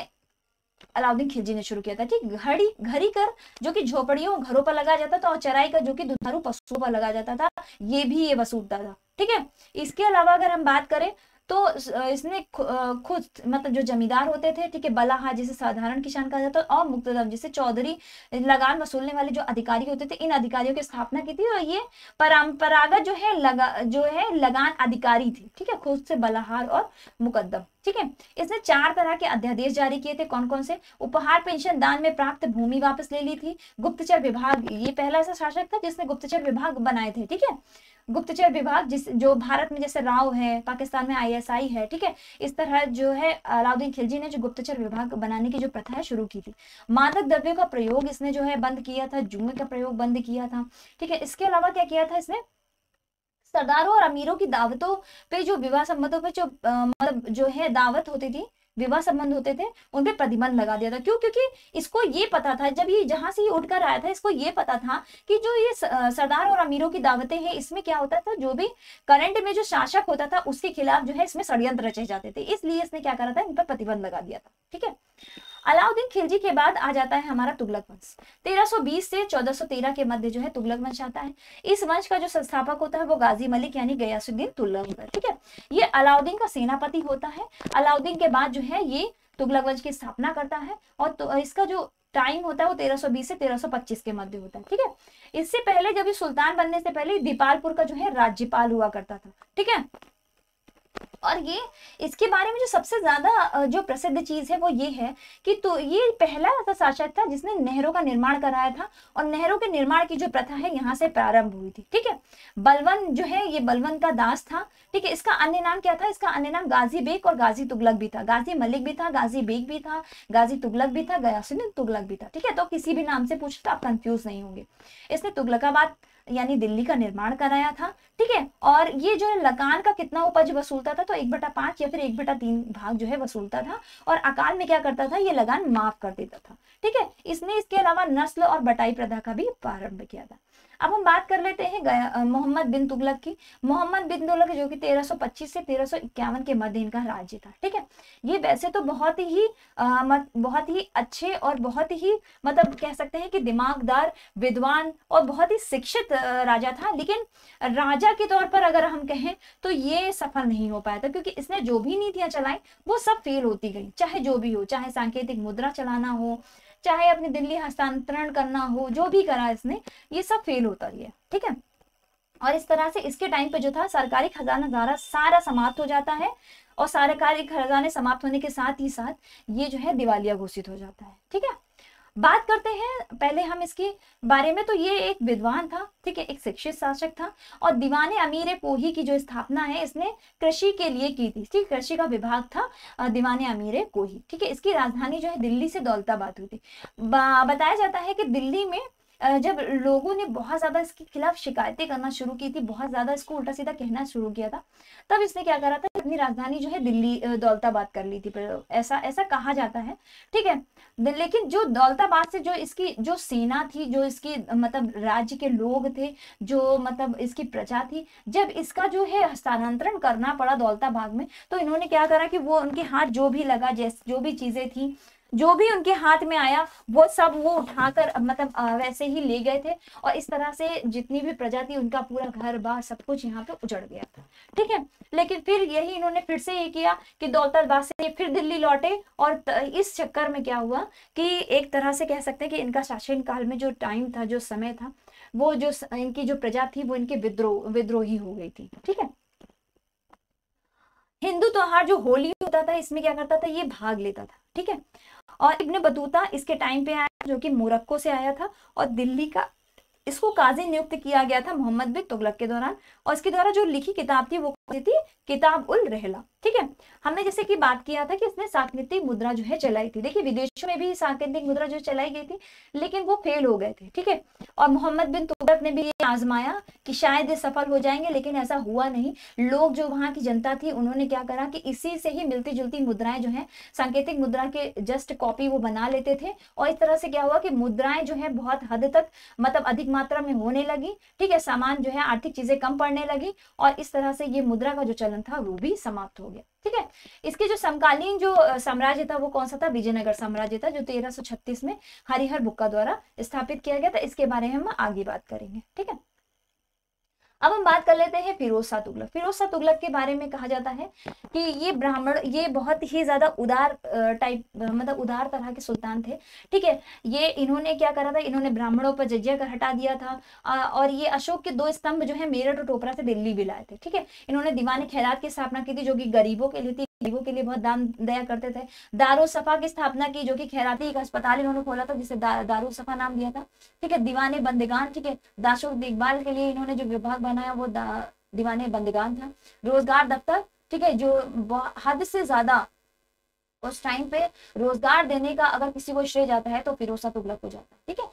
अलाउद्दीन खिलजी ने शुरू किया था। ठीक, घड़ी कर जो कि झोपड़ियों घरों पर लगाया जाता था, और चराई कर जो कि दुधारू पशुओं पर लगाया जाता था, ये वसूलता था। ठीक है, इसके अलावा अगर हम बात करें तो इसने खुद मतलब जो जमींदार होते थे, ठीक है, बलाहा जिसे साधारण किसान कहा जाता है, और मुक्तदम जिसे चौधरी लगान वसूलने वाले जो अधिकारी होते थे, इन अधिकारियों की स्थापना की थी। और ये परंपरागत जो है लगान अधिकारी थे। ठीक है, खुद से बलाहार और मुकद्दम। ठीक है, इसने 4 तरह के अध्यादेश जारी किए थे। कौन कौन से, उपहार पेंशन दान में प्राप्त भूमि वापस ले ली थी, गुप्तचर विभाग, ये पहला ऐसा शासक था जिसने गुप्तचर विभाग बनाए थे। ठीक है, गुप्तचर विभाग, जिस जो भारत में जैसे राव है, पाकिस्तान में आईएसआई है, ठीक है, इस तरह जो है अलाउद्दीन खिलजी ने जो गुप्तचर विभाग बनाने की जो प्रथा है शुरू की थी। मादक द्रव्यों का प्रयोग इसने जो है बंद किया था, जुए का प्रयोग बंद किया था, ठीक है। इसके अलावा क्या किया था इसने, सरदारों और अमीरों की दावतों पे जो विवाह संबंधों पे जो मतलब जो है दावत होती थी, विवाह संबंध होते थे, उन पे प्रतिबंध लगा दिया था। क्यों? क्योंकि इसको ये पता था, जब ये जहां से ये उठकर आया था, इसको ये पता था कि जो ये सरदार और अमीरों की दावतें हैं, इसमें क्या होता था, जो भी करंट में जो शासक होता था उसके खिलाफ जो है इसमें षड्यंत्र रचे जाते थे, इसलिए इसने क्या करा था, इन पर प्रतिबंध लगा दिया था, ठीक है। अलाउद्दीन खिलजी के बाद आ जाता है हमारा तुगलक वंश। 1320 से 1413 के मध्य जो है तुगलक वंश आता है। इस वंश का जो संस्थापक होता है वो गाजी मलिक यानी गयासुद्दीन तुगलक होता है, ठीक है। ये अलाउद्दीन का सेनापति होता है। अलाउद्दीन के बाद जो है ये तुगलक वंश की स्थापना करता है, और तो इसका जो टाइम होता है वो 1320 से 1325 के मध्य होता है, ठीक है। इससे पहले जब ये सुल्तान बनने से पहले दीपालपुर का जो है राज्यपाल हुआ करता था, ठीक है। और ये इसके बारे में जो सबसे ज्यादा जो प्रसिद्ध चीज है वो ये है कि तो ये पहला ऐसा शासक था जिसने नहरों का निर्माण कराया था, और नहरों के निर्माण की जो प्रथा है यहाँ से प्रारंभ हुई थी, ठीक है। बलवन जो है ये बलवन का दास था, ठीक है। इसका अन्य नाम क्या था, इसका अन्य नाम गाजी बेग और गाजी तुगलक भी था। गाजी मलिक भी था, गाजी बेग भी था, गाजी तुगलक भी था, गयासुद्दीन तुगलक भी था, ठीक है। तो किसी भी नाम से पूछे तो आप कंफ्यूज नहीं होंगे। इसने तुगलकाबाद यानी दिल्ली का निर्माण कराया था, ठीक है। और ये जो है लगान का कितना उपज वसूलता था, तो 1/5 या फिर 1/3 भाग जो है वसूलता था, और अकाल में क्या करता था, ये लगान माफ कर देता था, ठीक है। इसने इसके अलावा नस्ल और बटाई प्रथा का भी प्रारंभ किया था। अब हम बात कर लेते हैं मोहम्मद बिन तुगलक की। मोहम्मद बिन तुगलक जो कि 1325 से 1351 के मध्य इनका राज्य था, ठीक है। ये वैसे तो बहुत ही अच्छे और बहुत ही मतलब कह सकते हैं कि दिमागदार, विद्वान और बहुत ही शिक्षित राजा था, लेकिन राजा के तौर पर अगर हम कहें तो ये सफल नहीं हो पाया था, क्योंकि इसने जो भी नीतियां चलाई वो सब फेल होती गई, चाहे जो भी हो, चाहे सांकेतिक मुद्रा चलाना हो, चाहे अपनी दिल्ली हस्तांतरण करना हो, जो भी करा इसने, ये सब फेल होता गया, ठीक है। और इस तरह से इसके टाइम पे जो था सरकारी खजाना सारा समाप्त हो जाता है, और सरकारी खजाने समाप्त होने के साथ ही साथ ये जो है दिवालिया घोषित हो जाता है, ठीक है। बात करते हैं पहले हम इसके बारे में, तो ये एक विद्वान था, ठीक है, एक शिक्षित शासक था, और दीवाने अमीर कोही की जो स्थापना है इसने कृषि के लिए की थी, ठीक, कृषि का विभाग था दीवाने अमीर कोही, ठीक है। इसकी राजधानी जो है दिल्ली से दौलताबाद हुई थी। बताया जाता है कि दिल्ली में जब लोगों ने बहुत ज्यादा इसके खिलाफ शिकायतें करना शुरू की थी, बहुत ज्यादा इसको उल्टा सीधा कहना शुरू किया था, तब इसने क्या करा था, अपनी राजधानी जो है दिल्ली दौलताबाद कर ली थी, ऐसा ऐसा कहा जाता है, ठीक है। लेकिन जो दौलताबाद से जो इसकी जो सेना थी, जो इसकी मतलब राज्य के लोग थे, जो मतलब इसकी प्रजा थी, जब इसका जो है हस्तांतरण करना पड़ा दौलताबाद में, तो इन्होंने क्या करा कि वो उनके हाथ जो भी लगा, जैसे जो भी चीजें थी, जो भी उनके हाथ में आया वो सब वो उठाकर मतलब वैसे ही ले गए थे, और इस तरह से जितनी भी प्रजा थी उनका पूरा घर बार सब कुछ यहाँ पे उजड़ गया था, ठीक है। लेकिन फिर यही इन्होंने फिर से ये किया कि दौलताबाद से फिर दिल्ली लौटे, और इस चक्कर में क्या हुआ कि एक तरह से कह सकते हैं कि इनका शासन काल में जो टाइम था, जो समय था, वो जो इनकी जो प्रजा थी वो इनके विद्रोही हो गई थी, ठीक है। हिंदू त्योहार जो होली होता था इसमें क्या करता था, ये भाग लेता था, ठीक है। और इब्न बतूता इसके टाइम पे आया, जो कि मोरक्को से आया था, और दिल्ली का इसको काजी नियुक्त किया गया था मोहम्मद बिन तुगलक के दौरान, और इसके द्वारा जो लिखी किताब थी वो कौन सी थी, किताब उल रहला, ठीक है। हमने जैसे कि बात किया था कि इसने सांकेतिक मुद्रा जो है चलाई थी, देखिए विदेशों में भी सांकेतिक मुद्रा जो चलाई गई थी, लेकिन वो फेल हो गए थे, ठीक है। और मोहम्मद बिन तुगलक ने भी ये आजमाया कि शायद ये सफल हो जाएंगे, लेकिन ऐसा हुआ नहीं। लोग जो वहां की जनता थी उन्होंने क्या करा कि इसी से ही मिलती जुलती मुद्राएं जो है सांकेतिक मुद्रा के जस्ट कॉपी वो बना लेते थे, और इस तरह से क्या हुआ कि मुद्राएं जो है बहुत हद तक मतलब अधिक मात्रा में होने लगी, ठीक है। सामान जो है आर्थिक चीजें कम पड़ने लगी, और इस तरह से ये मुद्रा का जो चलन था वो भी समाप्त हो गया, ठीक है। इसके जो समकालीन जो साम्राज्य था वो कौन सा था, विजयनगर साम्राज्य था, जो 1336 में हरिहर बुक्का द्वारा स्थापित किया गया था। इसके बारे में हम आगे बात करेंगे, ठीक है। अब हम बात कर लेते हैं फिरोज शाह तुगलक। फिरोज शाह तुगलक के बारे में कहा जाता है कि ये ब्राह्मण, ये बहुत ही ज्यादा उदार टाइप मतलब उदार तरह के सुल्तान थे, ठीक है। ये इन्होंने क्या करा था, इन्होंने ब्राह्मणों पर जजिया कर हटा दिया था, और ये अशोक के 2 स्तंभ जो है मेरठ और टोपरा से दिल्ली भी लाए थे, ठीक है। इन्होंने दीवान खैरात की स्थापना की थी, जो कि गरीबों के लिए थी, गरीबों के लिए बहुत दान दया करते थे। दारुल सफा की स्थापना की, जो कि खैराती एक अस्पताल इन्होंने खोला था जिसे दारुल सफा नाम दिया था। ठीक है, दीवाने बंदगान, ठीक है, दाशों की देखभाल के लिए इन्होंने जो विभाग बनाया वो दीवाने बंदगान था। रोजगार दफ्तर, ठीक है, जो हद से ज्यादा उस टाइम पे रोजगार देने का अगर किसी को श्रेय जाता है तो फिरोज शाह तुगलक को जाता है। ठीक है,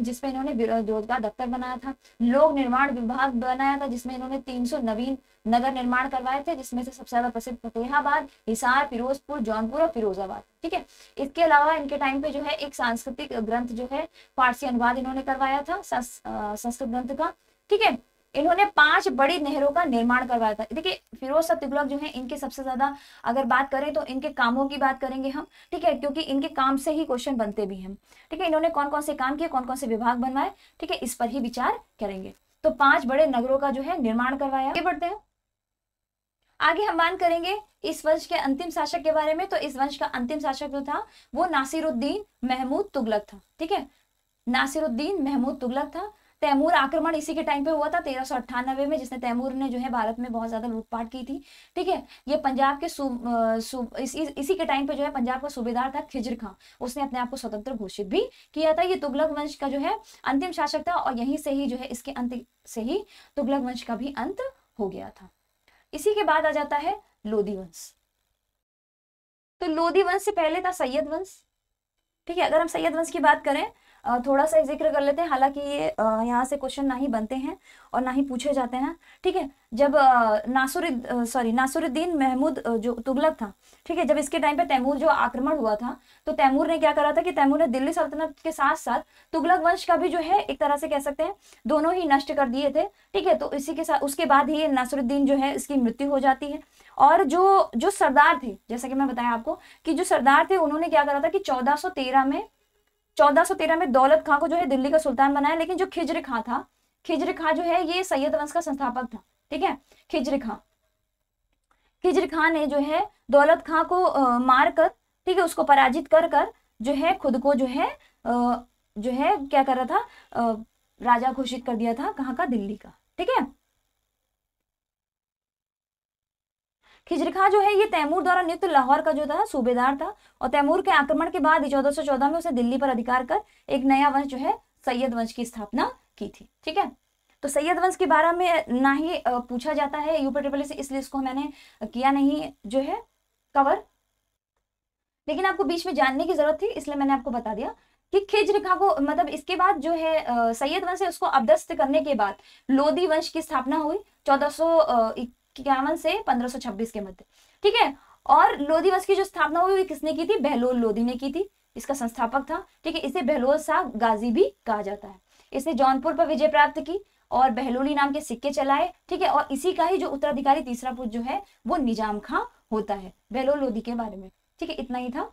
जिसमें इन्होंने रोजगार दफ्तर बनाया था। लोक निर्माण विभाग बनाया था जिसमें इन्होंने 300 नवीन नगर निर्माण करवाए थे, जिसमें से सबसे ज्यादा प्रसिद्ध फतेहाबाद, हिसार, फिरोजपुर, जौनपुर और फिरोजाबाद। ठीक है, इसके अलावा इनके टाइम पे जो है एक सांस्कृतिक ग्रंथ जो है फारसी अनुवाद इन्होंने करवाया था संस्कृत ग्रंथ का। ठीक है, इन्होंने 5 बड़ी नहरों का निर्माण करवाया था। देखिए फिरोज शाह तुगलक जो है इनके सबसे ज्यादा अगर बात करें तो इनके कामों की बात करेंगे हम। ठीक है, क्योंकि इनके काम से ही क्वेश्चन बनते भी हैं। ठीक है, इन्होंने कौन कौन से काम किए, कौन कौन से विभाग बनवाए, ठीक है, इस पर ही विचार करेंगे। तो 5 बड़े नगरों का जो है निर्माण करवाया। आगे बढ़ते हैं, आगे हम बात करेंगे इस वंश के अंतिम शासक के बारे में। तो इस वंश का अंतिम शासक जो था वो नासिरुद्दीन महमूद तुगलक था। ठीक है, नासिरुद्दीन महमूद तुगलक था। तैमूर आक्रमण इसी के टाइम पे हुआ था 1398 में, जिसने तैमूर ने जो है भारत में बहुत ज्यादा लूटपाट की थी। ठीक है, ये पंजाब के इसी के टाइम पे जो है पंजाब का सूबेदार था खिज्र खां, उसने अपने आप को स्वतंत्र घोषित भी किया था। ये तुगलक वंश का जो है अंतिम शासक था और यहीं से ही जो है इसके अंत से ही तुगलक वंश का भी अंत हो गया था। इसी के बाद आ जाता है लोधी वंश। तो लोधी वंश से पहले था सैयद वंश। ठीक है, अगर हम सैयद वंश की बात करें थोड़ा सा जिक्र कर लेते हैं, हालांकि ये यहाँ से क्वेश्चन ना ही बनते हैं और ना ही पूछे जाते हैं। ठीक है, जब नासिरुद्दीन महमूद जो तुगलक था, ठीक है, जब इसके टाइम पे तैमूर जो आक्रमण हुआ था तो तैमूर ने क्या करा था कि तैमूर ने दिल्ली सल्तनत के साथ साथ तुगलक वंश का भी जो है एक तरह से कह सकते हैं दोनों ही नष्ट कर दिए थे। ठीक है, तो इसी के साथ उसके बाद ही नासिरुद्दीन जो है इसकी मृत्यु हो जाती है। और जो सरदार थे, जैसा कि मैं बताया आपको कि जो सरदार थे उन्होंने क्या करा था कि 1413 में दौलत खां को जो है दिल्ली का सुल्तान बनाया। लेकिन जो खिज्र खां जो है ये सैयद वंश का संस्थापक था। ठीक है, खिज्र खां ने जो है दौलत खां को मार कर, ठीक है, उसको पराजित कर जो है खुद को जो है क्या कर रहा था, राजा घोषित कर दिया था। कहाँ का? दिल्ली का। ठीक है, खिज्र खां जो है ये तैमूर द्वारा नियुक्त लाहौर का जो था सूबेदार था और तैमूर के आक्रमण के बाद 1414 में उसे दिल्ली पर अधिकार कर एक नया वंश जो है सैयद वंश की स्थापना की थी। ठीक है, तो सैयद वंश के बारे में ना ही पूछा जाता है यूपीट्रिपल से, इसलिए इसको मैंने किया नहीं जो है कवर, लेकिन आपको बीच में जानने की जरूरत थी इसलिए मैंने आपको बता दिया कि खिज्र खां को मतलब इसके बाद जो है सैयद वंश है उसको अपदस्थ करने के बाद लोधी वंश की स्थापना हुई 1451 से 1526 के मध्य। ठीक है, और लोधी वंश की जो स्थापना हुई किसने की थी? बहलोल लोधी ने की थी, इसका संस्थापक था। ठीक है, इसे बहलोल शाह गाजी भी कहा जाता है। इसने जौनपुर पर विजय प्राप्त की और बहलोली नाम के सिक्के चलाए। ठीक है, और इसी का ही जो उत्तराधिकारी तीसरा पुत्र जो है वो निजाम खां होता है। बहलोल लोधी के बारे में ठीक है इतना ही था।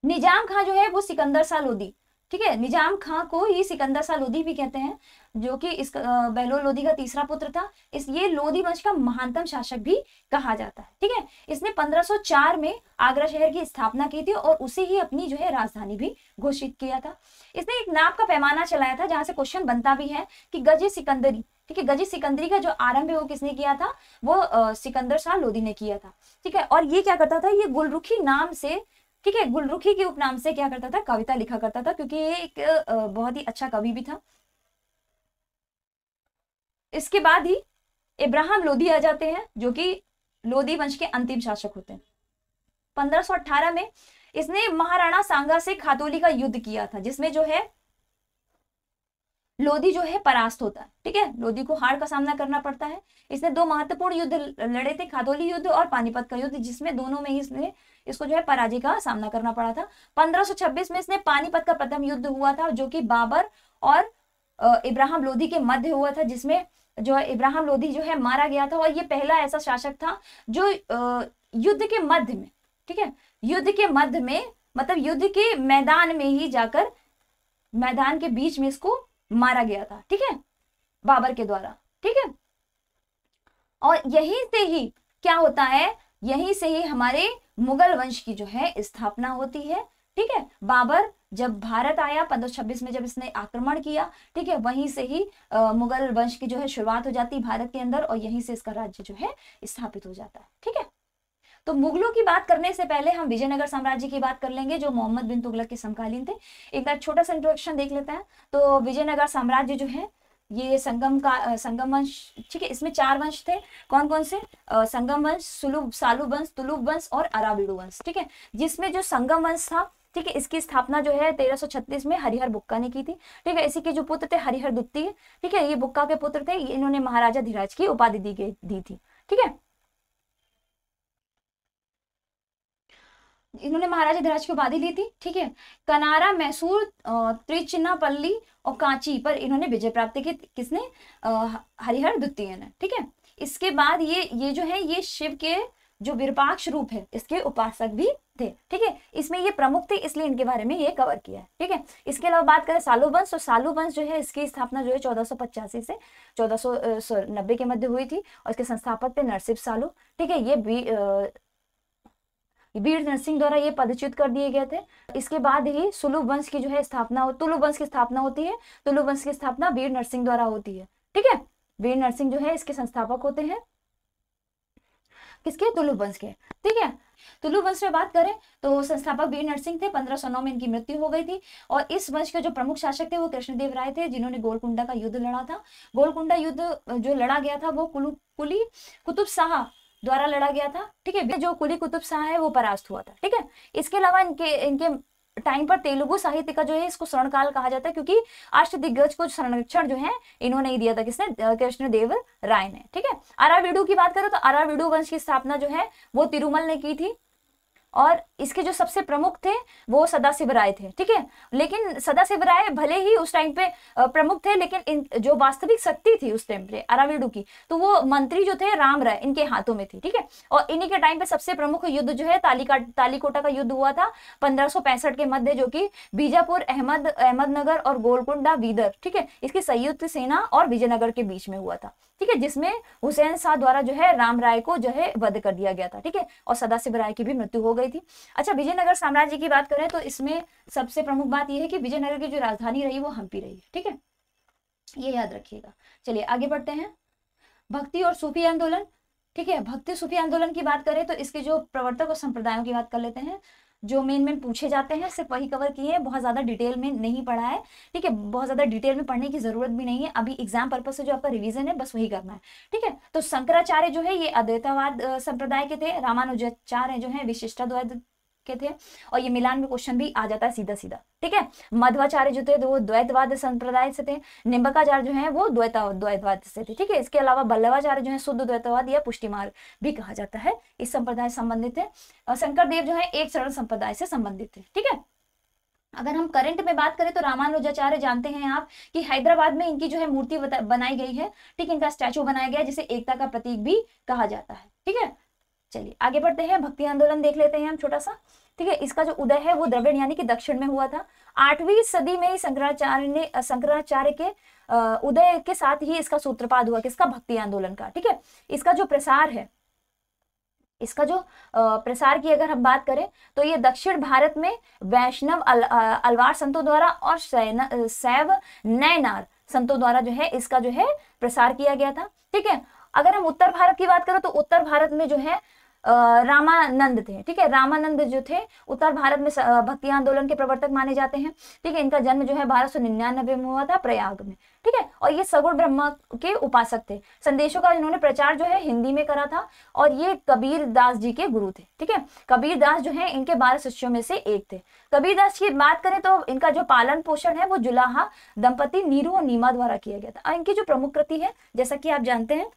निजाम खां जो है वो सिकंदर शाह लोधी, ठीक है, निजाम खां को ही सिकंदर शाह लोधी भी कहते हैं, जो कि इस बहलोल लोधी का तीसरा पुत्र था। इस ये लोधी वंश का महानतम शासक भी कहा जाता है। ठीक है, इसने 1504 में आगरा शहर की स्थापना की थी और उसे ही अपनी जो है राजधानी भी घोषित किया था। इसने एक नाप का पैमाना चलाया था जहां से क्वेश्चन बनता भी है कि गज सिकंदरी, ठीक है, गज सिकंदरी का जो आरंभ है वो किसने किया था? वो सिकंदर शाह लोधी ने किया था। ठीक है, और ये क्या करता था? ये गुलरुखी नाम से, ठीक है, गुलरुखी के उपनाम से क्या करता था? कविता लिखा करता था, क्योंकि ये एक बहुत ही अच्छा कवि भी था। इसके बाद ही इब्राहिम लोधी आ जाते हैं जो कि लोधी वंश के अंतिम शासक होते हैं। 1518 में इसने महाराणा सांगा से खातोली का युद्ध किया था, जिसमें जो है लोधी जो है परास्त होता है। ठीक है, लोधी को हार का सामना करना पड़ता है। इसने 2 महत्वपूर्ण युद्ध लड़े थे, खातोली युद्ध और पानीपत का युद्ध, जिसमें दोनों में ही इसको जो है पराजय का सामना करना पड़ा था। 1526 में इसने पानीपत का प्रथम युद्ध हुआ था जो कि बाबर और इब्राहिम लोधी के मध्य हुआ था, जिसमें जो है इब्राहिम लोधी जो है मारा गया था। और ये पहला ऐसा शासक था जो युद्ध के मध्य में, ठीक है, युद्ध के मध्य में मतलब युद्ध के मैदान में ही जाकर मैदान के बीच में इसको मारा गया था। ठीक है, बाबर के द्वारा। ठीक है, और यहीं से ही क्या होता है? यहीं से ही हमारे मुगल वंश की जो है स्थापना होती है। ठीक है, बाबर जब भारत आया 1526 में, जब इसने आक्रमण किया, ठीक है, वहीं से ही मुगल वंश की जो है शुरुआत हो जाती है भारत के अंदर और यहीं से इसका राज्य जो है स्थापित हो जाता है। ठीक है। तो मुगलों की बात करने से पहले हम विजयनगर साम्राज्य की बात कर लेंगे, जो मोहम्मद बिन तुगलक के समकालीन थे। एक बार छोटा सा इंट्रोडक्शन देख लेते हैं। तो विजयनगर साम्राज्य जो है ये संगम वंश, ठीक है, इसमें 4 वंश थे। कौन कौन से? संगम वंश, सालू वंश, तुलुप वंश और अराविडु वंश, ठीक है। जिसमें जो संगम वंश था, ठीक है, इसकी स्थापना जो है 1336 में हरिहर बुक्का ने की थी, ठीक है। इसी के जो पुत्र थे हरिहर द्वितीय, ठीक है, ये बुक्का के पुत्र थे। इन्होंने महाराजा धीराज की उपाधि दी थी, ठीक है। इन्होंने महाराजा धीराज की उपाधि ली थी, ठीक है। कनारा, मैसूर, त्रिचिनापल्ली और कांची पर इन्होंने विजय प्राप्त की। किसने? हरिहर द्वितीय ने, ठीक है। इसके बाद ये जो है ये शिव के जो विरूपाक्ष रूप है इसके उपासक भी थे, ठीक है। इसमें ये प्रमुख थे, इसलिए इनके बारे में ये कवर किया है, ठीक है। इसके अलावा बात करें सालू वंश, तो सालू वंश जो है इसकी स्थापना जो है 1485 से 1490 के मध्य हुई थी और इसके संस्थापक थे नरसिंह सालू, ठीक है। ये वीर नरसिंह द्वारा ये पदच्युत कर दिए गए थे। इसके बाद ही सुलभ वंश की जो है स्थापना, तुलुप वंश की स्थापना होती है। तुलुप वंश की स्थापना वीर नरसिंह द्वारा होती है, ठीक है। वीर नरसिंह जो है इसके संस्थापक होते हैं, किसके? तुलुप वंश के, ठीक है। तुलुप वंश में बात करें तो संस्थापक वीर नरसिंह थे। 1509 में इनकी मृत्यु हो गई थी और इस वंश के जो प्रमुख शासक थे वो कृष्णदेव राय थे, जिन्होंने गोलकुंडा का युद्ध लड़ा था। गोलकुंडा युद्ध जो लड़ा गया था वो कुली कुतुब शाह द्वारा लड़ा गया था, ठीक है। जो कुली कुतुब शाह है वो परास्त हुआ था, ठीक है। इसके अलावा इनके टाइम पर तेलुगु साहित्य का जो है इसको स्वर्णकाल कहा जाता है, क्योंकि अष्टदिग्गज को संरक्षण जो है इन्होंने ही दिया था। किसने? कृष्णदेव राय ने, ठीक है। अराविडु की बात करें तो अराविडु वंश की स्थापना जो है वो तिरुमल ने की थी और इसके जो सबसे प्रमुख थे वो सदाशिव राय थे, ठीक है। लेकिन सदाशिव राय भले ही उस टाइम पे प्रमुख थे, लेकिन जो वास्तविक शक्ति थी उस टाइम पे अराविडु की, तो वो मंत्री जो थे राम राय इनके हाथों में थी, ठीक है। और इन्हीं के टाइम पे सबसे प्रमुख युद्ध जो है तालीकोटा का युद्ध हुआ था 1565 के मध्य, जो कि बीजापुर, अहमदनगर और गोलकुंडा बीदर, ठीक है, इसकी संयुक्त सेना और विजयनगर के बीच में हुआ था, ठीक है। जिसमें हुसैन शाह द्वारा जो है राम राय को जो है वध कर दिया गया था, ठीक है। और सदाशिव राय की भी मृत्यु हो गई थी। अच्छा, विजयनगर साम्राज्य की बात करें तो इसमें सबसे प्रमुख बात यह है कि विजयनगर की जो राजधानी रही वो हम्पी रही, ठीक है, ये याद रखिएगा। चलिए आगे बढ़ते हैं। भक्ति और सूफी आंदोलन, ठीक है। भक्ति सूफी आंदोलन की बात करें तो इसके जो प्रवर्तक और संप्रदायों की बात कर लेते हैं। जो मेन पूछे जाते हैं सिर्फ वही कवर किए हैं, बहुत ज्यादा डिटेल में नहीं पढ़ा है, ठीक है। बहुत ज्यादा डिटेल में पढ़ने की जरूरत भी नहीं है, अभी एग्जाम पर्पज से जो आपका रिवीजन है बस वही करना है, ठीक है। तो शंकराचार्य जो है ये अद्वैतवाद संप्रदाय के थे। रामानुजाचार्य जो है विशिष्टाद्वैत के थे और ये मिलान में क्वेश्चन भी आ जाता है सीधा सीधा, ठीक है। मध्वाचार्य जो थे वो द्वैतवाद संप्रदाय से थे। निम्बकाचार्य जो है वो द्वैतवाद से थे, ठीक है। इसके अलावा बल्लवाचार्य जो है शुद्ध द्वैतवाद या पुष्टि मार्ग भी कहा जाता है, इस संप्रदाय से संबंधित है। और शंकर देव जो है एक सरल संप्रदाय से संबंधित थे, ठीक है। अगर हम करंट में बात करें तो रामानुजाचार्य जानते हैं आप कि हैदराबाद में इनकी जो है मूर्ति बनाई गई है, ठीक, इनका स्टैचू बनाया गया है जिसे एकता का प्रतीक भी कहा जाता है, ठीक है। चलिए आगे बढ़ते हैं। भक्ति आंदोलन देख लेते हैं हम छोटा सा, ठीक है। इसका जो उदय है वो द्रविड़ यानी कि दक्षिण में हुआ था। 8वीं सदी में ही शंकराचार्य के उदय के साथ ही इसका सूत्रपात हुआ, किसका? भक्ति आंदोलन का, ठीक है। इसका जो प्रसार है, इसका जो प्रसार की अगर हम बात करें तो ये दक्षिण भारत में वैष्णव अलवार संतों द्वारा और शैव नयनार संतों द्वारा जो है इसका जो है प्रसार किया गया था, ठीक है। अगर हम उत्तर भारत की बात करें तो उत्तर भारत में जो है रामानंद थे, ठीक है। रामानंद जो थे उत्तर भारत में भक्ति आंदोलन के प्रवर्तक माने जाते हैं, ठीक है। इनका जन्म जो है 1299 में हुआ था प्रयाग में, ठीक है। और ये सगुण ब्रह्म के उपासक थे। संदेशों का इन्होंने प्रचार जो है हिंदी में करा था और ये कबीर दास जी के गुरु थे, ठीक है। कबीर दास जो है इनके 12 शिष्यों में से एक थे। कबीर दास की बात करें तो इनका जो पालन पोषण है वो जुलाहा दंपति नीरू और नीमा द्वारा किया गया था। इनकी जो प्रमुख कृति है जैसा कि आप जानते हैं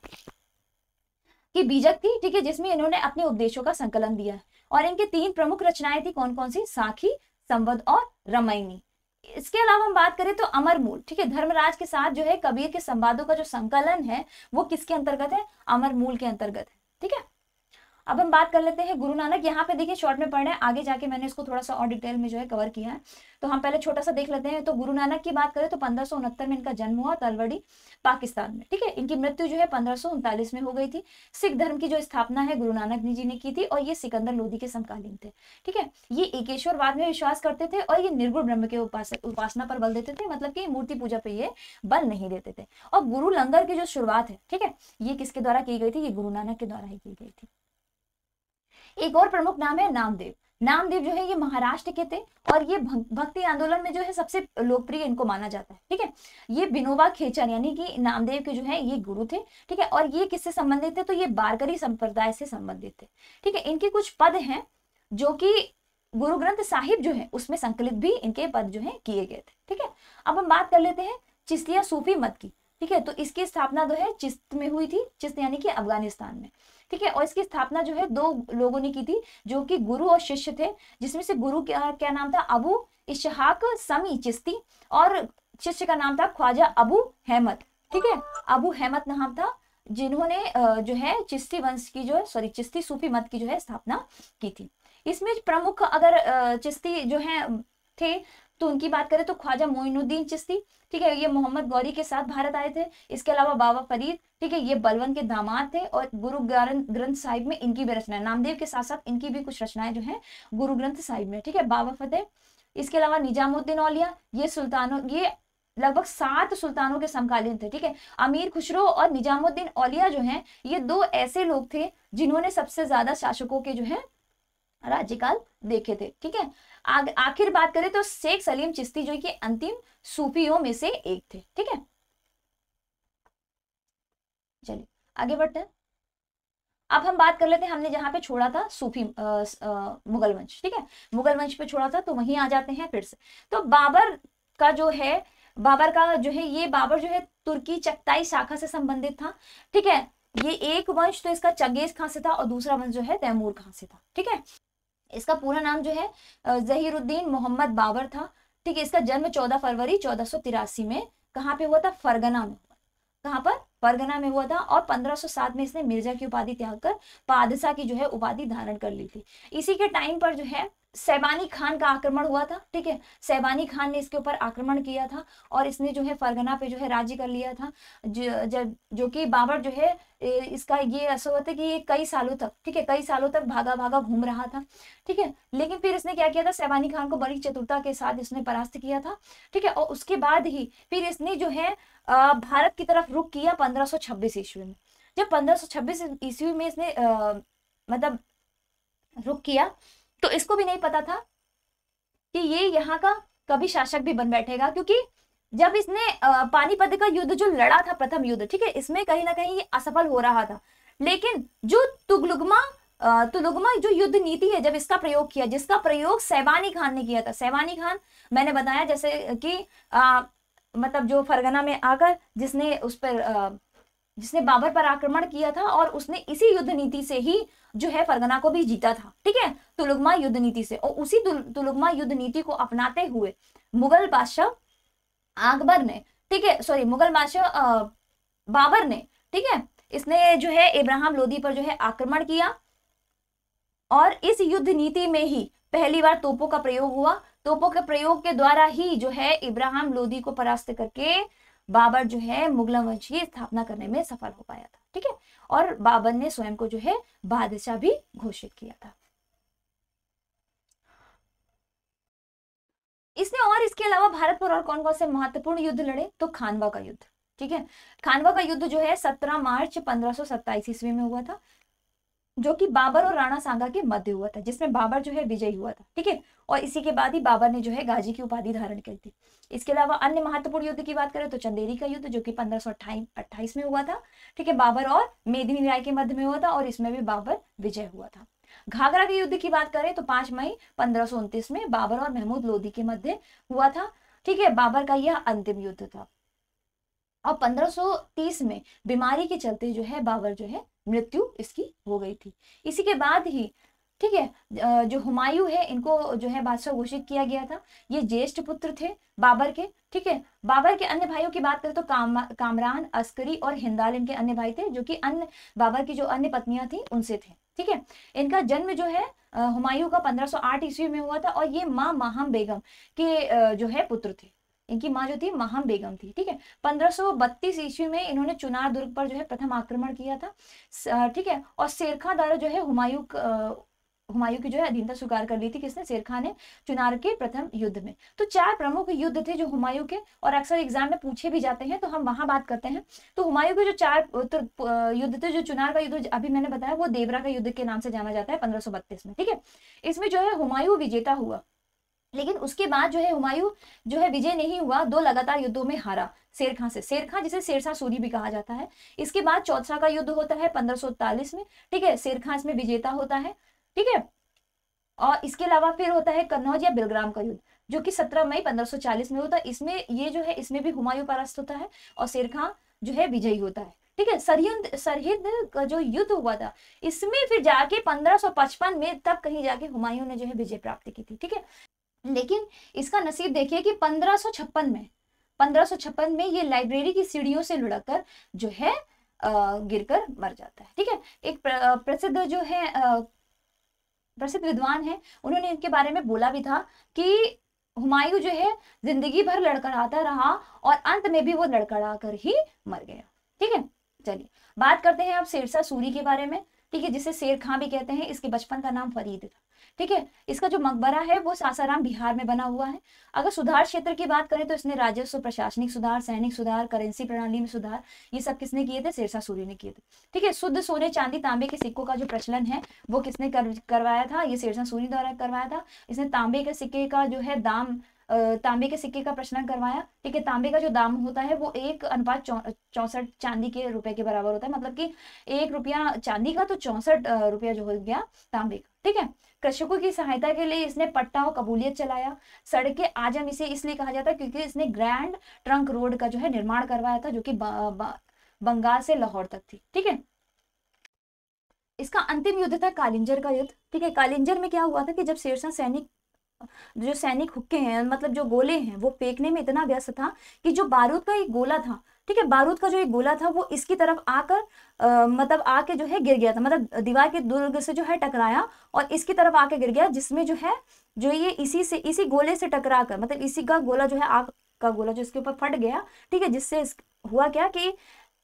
कि बीजक थी, ठीक है, जिसमें इन्होंने अपने उपदेशों का संकलन दिया है। और इनकी 3 प्रमुख रचनाएं थी, कौन कौन सी? साखी, संवद और रामायणी। इसके अलावा हम बात करें तो अमरमूल, ठीक है, धर्मराज के साथ जो है कबीर के संवादों का जो संकलन है वो किसके अंतर्गत है? अमरमूल के अंतर्गत है, ठीक है। अब हम बात कर लेते हैं गुरु नानक। यहाँ पे देखिए शॉर्ट में पढ़ रहे हैं, आगे जाके मैंने इसको थोड़ा सा और डिटेल में जो है कवर किया है, तो हम पहले छोटा सा देख लेते हैं। तो गुरु नानक की बात करें तो 1569 में इनका जन्म हुआ तलवड़ी पाकिस्तान में, ठीक है। इनकी मृत्यु जो है 1539 में हो गई थी। सिख धर्म की जो स्थापना है गुरु नानक जी ने की थी और ये सिकंदर लोधी के समकालीन थे, ठीक है। ये एकेश्वरवाद में विश्वास करते थे और ये निर्गुण ब्रह्म के उपासना पर बल देते थे, मतलब कि मूर्ति पूजा पे ये बल नहीं देते थे। और गुरु लंगर की जो शुरुआत है, ठीक है, ये किसके द्वारा की गई थी? ये गुरु नानक के द्वारा ही की गई थी। एक और प्रमुख नाम है नामदेव। नामदेव जो है ये महाराष्ट्र के थे और ये भक्ति आंदोलन में जो है सबसे लोकप्रिय इनको माना जाता है। ठीक है, ये विनोबा खेचर यानी कि नामदेव के जो है ये गुरु थे। ठीक है, और ये किससे संबंधित थे, तो ये वारकरी संप्रदाय से संबंधित थे। ठीक है, इनके कुछ पद हैं जो कि गुरु ग्रंथ साहिब जो है उसमें संकलित भी इनके पद जो है किए गए थे। ठीक है, अब हम बात कर लेते हैं चिश्तिया सूफी मत की। ठीक है, तो इसकी स्थापना जो है चिश्त में हुई थी, चिश्त यानी कि अफगानिस्तान में। ठीक है, और इसकी स्थापना जो है 2 लोगों ने की थी जो कि गुरु और शिष्य थे, जिसमें से गुरु क्या नाम था, अबू इशहाक समी चिश्ती, और शिष्य का नाम था ख्वाजा अबू अहमद। ठीक है, अबू अहमद नाम था, जिन्होंने जो है चिश्ती वंश की जो है चिश्ती सूफी मत की जो है स्थापना की थी। इसमें प्रमुख अगर चिश्ती जो है थे तो उनकी बात करें तो ख्वाजा मोइनुद्दीन चिश्ती। ठीक है, ये मोहम्मद गौरी के साथ भारत आए थे। इसके अलावा बाबा फरीद, ठीक है, ये बलवन के दामाद थे और गुरु ग्रंथ साहिब में इनकी भी रचना है। नामदेव के साथ साथ इनकी भी कुछ रचनाएं जो है गुरु ग्रंथ साहिब में। ठीक है, बाबा फतेह, इसके अलावा निजामुद्दीन औलिया, ये सुल्तानों, ये लगभग 7 सुल्तानों के समकालीन थे। ठीक है, अमीर खुसरो और निजामुद्दीन औलिया जो है ये 2 ऐसे लोग थे जिन्होंने सबसे ज्यादा शासकों के जो है राज्यकाल देखे थे। ठीक है, आखिर बात करें तो शेख सलीम चिश्ती जो कि अंतिम सूफियों में से एक थे। ठीक है, चलिए आगे बढ़ते हैं। अब हम बात कर लेते हैं, हमने जहां पे छोड़ा था सूफी मुगल वंश। ठीक है, मुगल वंश पे छोड़ा था तो वहीं आ जाते हैं फिर से। तो बाबर का जो है ये बाबर जो है तुर्की चगताई शाखा से संबंधित था। ठीक है, ये एक वंश तो इसका चंगेज खान से था और दूसरा वंश जो है तैमूर खान से था। ठीक है, इसका पूरा नाम जो है जहीरुद्दीन मोहम्मद बाबर था। ठीक है, इसका जन्म 14 फरवरी 1483 में कहाँ पे हुआ था, फरगना में। कहाँ पर, फरगना में हुआ था। और 1507 में इसने मिर्जा की उपाधि त्याग कर पादशाह की जो है उपाधि धारण कर ली थी। इसी के टाइम पर जो है सैबानी खान का आक्रमण हुआ था। ठीक है, सैबानी खान ने इसके ऊपर आक्रमण किया था और इसने जो है फरगना पे जो है राज्य कर लिया था। जो कि बाबर जो है इसका ये ऐसा होता है कि ये कई सालों तक, ठीक है, कई सालों तक भागा भागा घूम रहा था। ठीक है, लेकिन फिर इसने क्या किया था, सैबानी खान को बड़ी चतुरता के साथ इसने परास्त किया था। ठीक है, और उसके बाद ही फिर इसने जो है भारत की तरफ रुख किया 1526 ईस्वी में। जब 1526 ईस्वी में इसने मतलब रुख किया तो इसको भी नहीं पता था कि ये यहाँ का कभी शासक भी बन बैठेगा, क्योंकि जब इसने पानीपत का युद्ध जो लड़ा था, प्रथम युद्ध, ठीक है, इसमें कहीं ना कहीं असफल हो रहा था। लेकिन जो तुगलुगमा जो युद्ध नीति है, जब इसका प्रयोग किया, जिसका प्रयोग सैबानी खान ने किया था। सैबानी खान मैंने बताया जैसे कि मतलब जो फरगना में आकर जिसने बाबर पर आक्रमण किया था और उसने इसी युद्ध नीति से ही जो है फरगना को भी जीता था। ठीक है, तुलुगमा युद्ध नीति से। और उसी तुलुगमा युद्ध नीति को अपनाते हुए मुगल बादशाह अकबर ने, ठीक है, सॉरी, मुगल बादशाह बाबर ने, ठीक है, इसने जो है इब्राहिम लोदी पर जो है आक्रमण किया और इस युद्ध नीति में ही पहली बार तोपों का प्रयोग हुआ। तोपों के प्रयोग के द्वारा ही जो है इब्राहिम लोदी को परास्त करके बाबर जो है मुगल वंश की स्थापना करने में सफल हो पाया था। ठीक है, और बाबर ने स्वयं को जो है बादशाह भी घोषित किया था। इसने और इसके अलावा भारत पर और कौन कौन से महत्वपूर्ण युद्ध लड़े, तो खानवा का युद्ध। ठीक है, खानवा का युद्ध जो है 17 मार्च 1527 ईस्वी में हुआ था, जो कि बाबर और राणा सांगा के मध्य हुआ था, जिसमें बाबर जो है विजयी हुआ था। ठीक है, और इसी के बाद ही बाबर ने जो है गाजी की उपाधि धारण की थी। इसके अलावा अन्य महत्वपूर्ण युद्ध की बात करें तो चंदेरी का युद्ध, जो कि 1528 में हुआ था। ठीक है, बाबर और मेदिनी राय के मध्य में हुआ था और इसमें भी बाबर विजय हुआ था। घाघरा के युद्ध की बात करें तो 5 मई 1529 में बाबर और महमूद लोदी के मध्य हुआ था। ठीक है, बाबर का यह अंतिम युद्ध था और 1530 में बीमारी के चलते जो है बाबर जो है मृत्यु इसकी हो गई थी। इसी के बाद ही, ठीक है, जो हुमायूं है इनको जो है बादशाह घोषित किया गया था। ये ज्येष्ठ पुत्र थे बाबर के। ठीक है, बाबर के अन्य भाइयों की बात करें तो कामरान, अस्करी और हिंदाल इनके अन्य भाई थे, जो कि अन्य बाबर की जो अन्य पत्नियां थी उनसे थे। ठीक है, इनका जन्म जो है हुमायूं का 1508 ईस्वी में हुआ था और ये माँ माहम बेगम के जो है पुत्र थे। इनकी माँ जो थी माहम बेगम थी। ठीक है, 1532 ईस्वी में इन्होंने चुनार दुर्ग पर जो है प्रथम आक्रमण किया था। ठीक है, और शेरखा द्वारा जो है हुमायूं हुमायूं की जो है अधीनता स्वीकार कर ली थी किसने, शेर खान ने चुनार के प्रथम युद्ध में। तो 4 प्रमुख युद्ध थे जो हुमायूं के, और अक्सर एग्जाम में पूछे भी जाते हैं, तो हम वहां बात करते हैं। तो हुमायूं के जो 4 युद्ध थे, जो चुनार का युद्ध अभी मैंने बताया वो देवरा का युद्ध के नाम से जाना जाता है 1532 में, ठीक है। इसमें जो है हुमायूं विजेता हुआ, लेकिन उसके बाद जो है हुमायूं जो है विजय नहीं हुआ, 2 लगातार युद्धों में हारा शेर खां से। शेर खां जिसे शेरशाह सूरी भी कहा जाता है। इसके बाद चौसा का युद्ध होता है 1541 में, ठीक है। शेर खां इसमें विजेता होता है, ठीक है। और इसके अलावा फिर होता है कन्नौज या बिलग्राम का युद्ध, जो कि 17 मई 1540 में होता है। इसमें ये जो है इसमें भी हुमायूं परास्त होता है और शेर खां जो है विजयी होता है, ठीक है। सरहिंद का जो युद्ध हुआ था, इसमें फिर जाके 1555 में तब कहीं जाके हुमायूं ने जो है विजय प्राप्त की थी, ठीक है। लेकिन इसका नसीब देखिए कि 1556 में ये लाइब्रेरी की सीढ़ियों से लुढ़क कर जो है गिरकर मर जाता है, ठीक है। एक प्रसिद्ध जो है प्रसिद्ध विद्वान है, उन्होंने इनके बारे में बोला भी था कि हुमायूं जो है जिंदगी भर लड़खड़ाता रहा और अंत में भी वो लड़खड़ा कर ही मर गया, ठीक है। चलिए बात करते हैं अब शेरशाह सूरी के बारे में, ठीक है, जिसे शेर खां भी कहते हैं। इसके बचपन का नाम फरीद था, ठीक है। इसका जो मकबरा है वो सासाराम बिहार में बना हुआ है। अगर सुधार क्षेत्र की बात करें तो इसने राजस्व, प्रशासनिक सुधार, सैनिक सुधार, करेंसी प्रणाली में सुधार, ये सब किसने किए थे, शेरशाह सूरी ने किए थे, ठीक है। शुद्ध सोने, चांदी, तांबे के सिक्कों का जो प्रचलन है वो किसने करवाया था, ये शेरशाह सूरी द्वारा करवाया था। इसने तांबे के सिक्के का जो है दाम, तांबे के सिक्के का प्रचलन करवाया, ठीक है। तांबे का जो दाम होता है वो 1:64 चांदी के रुपए के बराबर होता है, मतलब कि 1 रुपया चांदी का तो 64 रुपया जो हो गया तांबे का, ठीक है। कृषकों की सहायता के लिए इसने पट्टा और कबूलियत चलाया। सड़कें आजम इसे इसलिए कहा जाता है क्योंकि इसने ग्रैंड ट्रंक रोड का जो है निर्माण करवाया था, जो कि बंगाल से लाहौर तक थी, ठीक है। इसका अंतिम युद्ध था कालिंजर का युद्ध, ठीक है। कालिंजर में क्या हुआ था कि जब शेरशाह जो सैनिक हुक्के हैं, मतलब जो गोले हैं, वो फेंकने में इतना व्यस्त था कि जो बारूद का एक गोला था, ठीक है, बारूद का जो एक गोला था वो इसकी तरफ आकर मतलब आके जो है गिर गया था, मतलब दीवार के दुर्ग से जो है टकराया और इसकी तरफ आके गिर गया, जिसमें जो है जो ये इसी गोले से टकरा कर, मतलब इसी का गोला जो है आग का गोला जो इसके ऊपर फट गया, ठीक है, जिससे हुआ क्या कि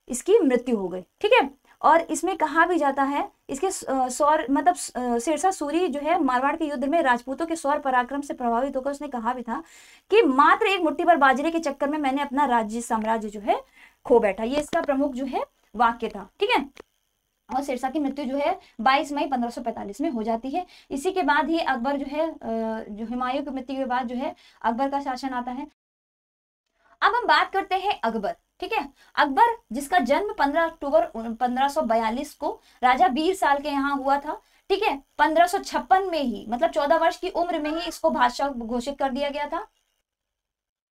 इसकी मृत्यु हो गई, ठीक है। और इसमें कहा भी जाता है इसके सौर मतलब शेरशाह सूरी जो है मारवाड़ के युद्ध में राजपूतों के सौर पराक्रम से प्रभावित होकर उसने कहा भी था कि मात्र एक मुट्ठी भर बाजरे के चक्कर में मैंने अपना राज्य साम्राज्य जो है खो बैठा। ये इसका प्रमुख जो है वाक्य था, ठीक है। और शेरशाह की मृत्यु जो है 22 मई 1545 में हो जाती है। इसी के बाद ही अकबर जो है जो हुमायूं की मृत्यु के बाद जो है अकबर का शासन आता है। अब हम बात करते हैं अकबर, ठीक है। अकबर जिसका जन्म 15 अक्टूबर 1542 को राजा बीर साल के यहाँ हुआ था, ठीक है। 1556 में ही, मतलब 14 वर्ष की उम्र में ही इसको बादशाह घोषित कर दिया गया था।